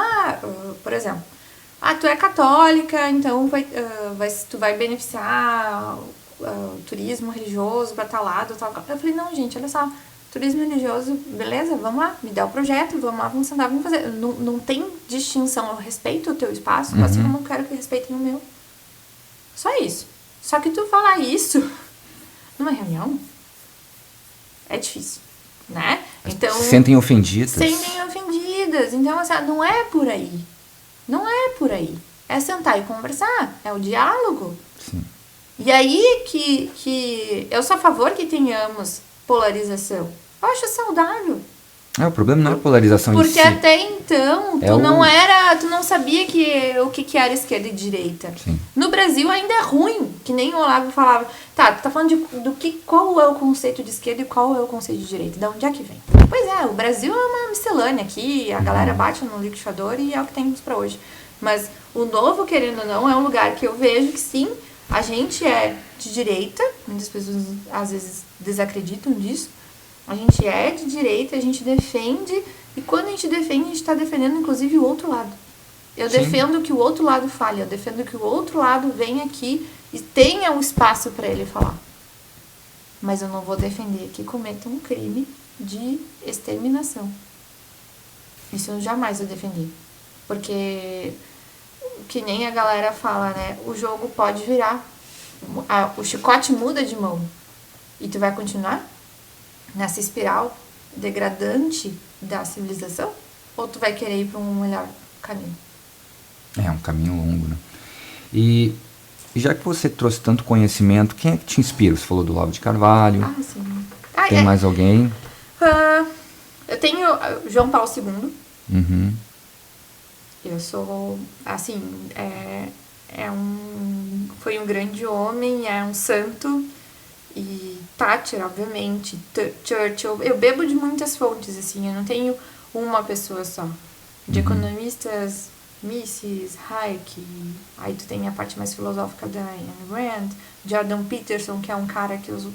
por exemplo, tu é católica, então tu vai beneficiar o turismo religioso pra tal lado, tal. Eu falei, não, gente, olha só, turismo religioso, beleza, vamos lá, me dá o projeto, vamos lá, vamos sentar, vamos fazer. Não tem distinção, eu respeito o teu espaço, assim como eu quero que respeitem o meu. Só isso. Só que tu falar isso numa reunião é difícil, né? Então, sentem ofendidas. Então, assim, não é por aí. Não é por aí. É sentar e conversar. É o diálogo. Sim. E aí que eu sou a favor que tenhamos polarização. Eu acho saudável. O problema não é a polarização em si. Porque até então, tu não sabia o que era esquerda e direita. Sim. No Brasil ainda é ruim, que nem o Olavo falava. Tá, tu tá falando qual é o conceito de esquerda e qual é o conceito de direita? De onde é que vem? Pois é, o Brasil é uma miscelânea aqui, a galera bate no liquidificador e é o que temos pra hoje. Mas o Novo, querendo ou não, é um lugar que eu vejo que sim, a gente é de direita, muitas pessoas às vezes desacreditam disso. A gente é de direita, a gente defende, e quando a gente defende, a gente está defendendo inclusive o outro lado. Eu defendo que o outro lado fale, eu defendo que o outro lado venha aqui e tenha um espaço para ele falar. Mas eu não vou defender que cometa um crime de exterminação. Isso eu jamais vou defender. Porque, que nem a galera fala, né? O jogo pode virar. O chicote muda de mão. E tu vai continuar nessa espiral degradante da civilização? Ou tu vai querer ir para um melhor caminho? É um caminho longo, né? E já que você trouxe tanto conhecimento, quem é que te inspira? Você falou do Olavo de Carvalho. Sim. Tem mais alguém? Eu tenho João Paulo II. Uhum. Eu sou, assim, foi um grande homem, é um santo. E Thatcher, obviamente, Churchill. Eu bebo de muitas fontes, assim, eu não tenho uma pessoa só. De economistas, Mises, Hayek, aí tu tem a parte mais filosófica da Ayn Rand, Jordan Peterson, que é um cara que eu uso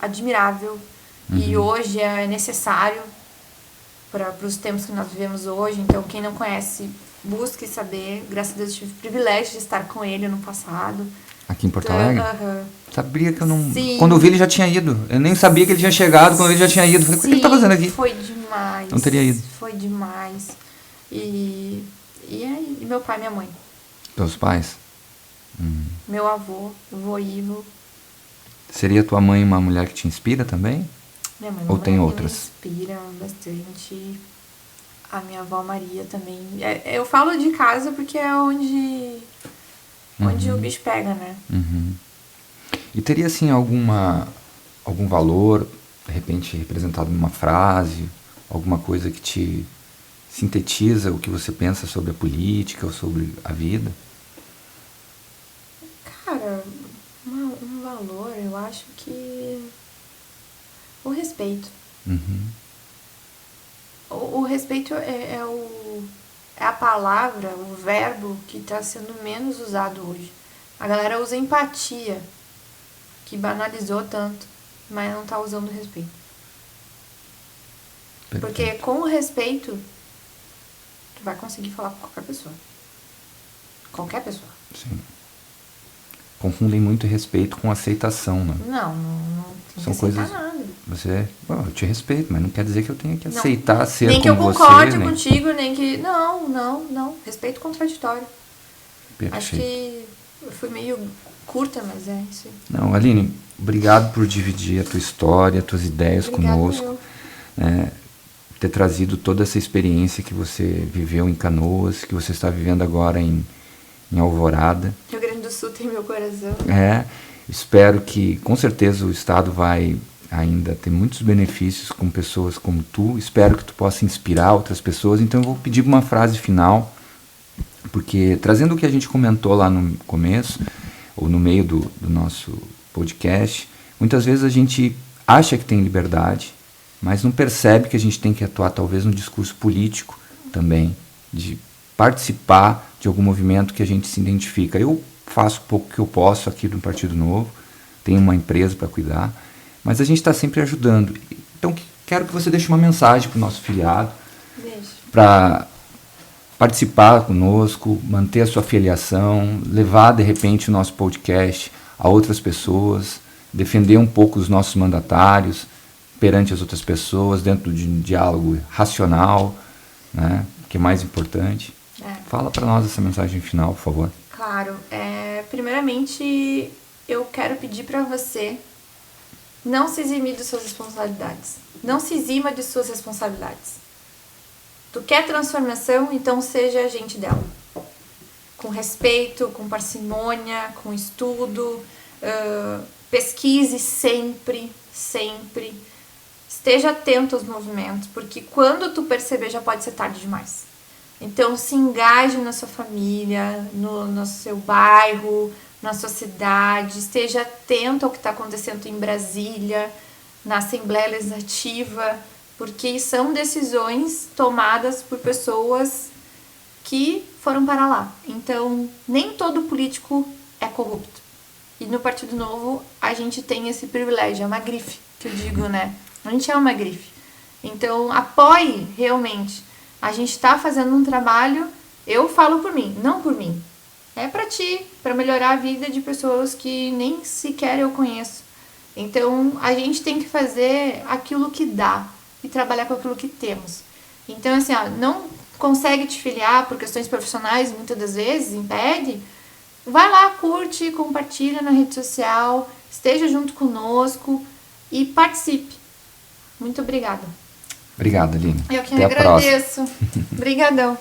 admirável e hoje é necessário para os tempos que nós vivemos hoje. Então, quem não conhece, busque saber. Graças a Deus, tive o privilégio de estar com ele no passado. Aqui em Porto Alegre? Sabia que eu não... Sim. Quando eu vi, ele já tinha ido. Eu nem sabia que ele tinha chegado, quando ele já tinha ido. Falei, o que ele tá fazendo aqui? Foi demais. Não teria ido. Foi demais. E meu pai e minha mãe. Teus pais? Meu avô, o vô Ivo. Seria tua mãe uma mulher que te inspira também? Minha mãe Ou tem outras? me inspira bastante. A minha avó Maria também. Eu falo de casa porque é onde o bicho pega, né? E teria, assim, algum valor, de repente, representado numa frase, alguma coisa que te sintetiza o que você pensa sobre a política ou sobre a vida? Cara, um valor, eu acho que o respeito. O respeito é a palavra, o verbo que está sendo menos usado hoje. A galera usa empatia, que banalizou tanto, mas não está usando respeito. Perfeito. Porque com o respeito, tu vai conseguir falar com qualquer pessoa. Qualquer pessoa. Sim. confundem muito respeito com aceitação, né? Não tem São que coisas... aceitar nada. Eu te respeito, mas não quer dizer que eu tenha que aceitar ser nem como que eu você. concorde contigo, nem que... Não. Respeito contraditório. Perfeito. Acho que eu fui meio curta, mas é isso aí. Não, Aline, obrigado por dividir a tua história, as tuas ideias conosco. Ter trazido toda essa experiência que você viveu em Canoas, que você está vivendo agora em Alvorada. Rio Grande do Sul tem meu coração. Espero que, com certeza, o Estado vai ainda ter muitos benefícios com pessoas como tu. Espero que tu possa inspirar outras pessoas. Então eu vou pedir uma frase final, porque trazendo o que a gente comentou lá no começo, ou no meio do nosso podcast, muitas vezes a gente acha que tem liberdade, mas não percebe que a gente tem que atuar talvez no discurso político também, de participar de algum movimento que a gente se identifica. Eu faço um pouco que eu posso aqui do Partido Novo, tenho uma empresa para cuidar, mas a gente está sempre ajudando. Então quero que você deixe uma mensagem para o nosso filiado, para participar conosco, manter a sua filiação, levar de repente o nosso podcast a outras pessoas, defender um pouco os nossos mandatários perante as outras pessoas, dentro de um diálogo racional, né, que é mais importante. Fala para nós essa mensagem final, por favor. Claro. Primeiramente, eu quero pedir para você não se eximir de suas responsabilidades. Não se exima de suas responsabilidades. Tu quer transformação, então seja agente dela. Com respeito, com parcimônia, com estudo, pesquise sempre. Esteja atento aos movimentos, porque quando tu perceber já pode ser tarde demais. Então se engaje na sua família, no seu bairro, na sua cidade, esteja atento ao que está acontecendo em Brasília, na Assembleia Legislativa, porque são decisões tomadas por pessoas que foram para lá. Então, nem todo político é corrupto. E no Partido Novo, a gente tem esse privilégio, é uma grife, que eu digo, né? A gente é uma grife. Então, apoie realmente. A gente está fazendo um trabalho, eu falo por mim, não por mim. É para ti, para melhorar a vida de pessoas que nem sequer eu conheço. Então, a gente tem que fazer aquilo que dá e trabalhar com aquilo que temos. Então, assim, não consegue te filiar por questões profissionais, muitas das vezes, impede, vai lá, curte, compartilha na rede social, esteja junto conosco e participe. Muito obrigada. Obrigado, Aline. Eu que Até agradeço. Obrigadão.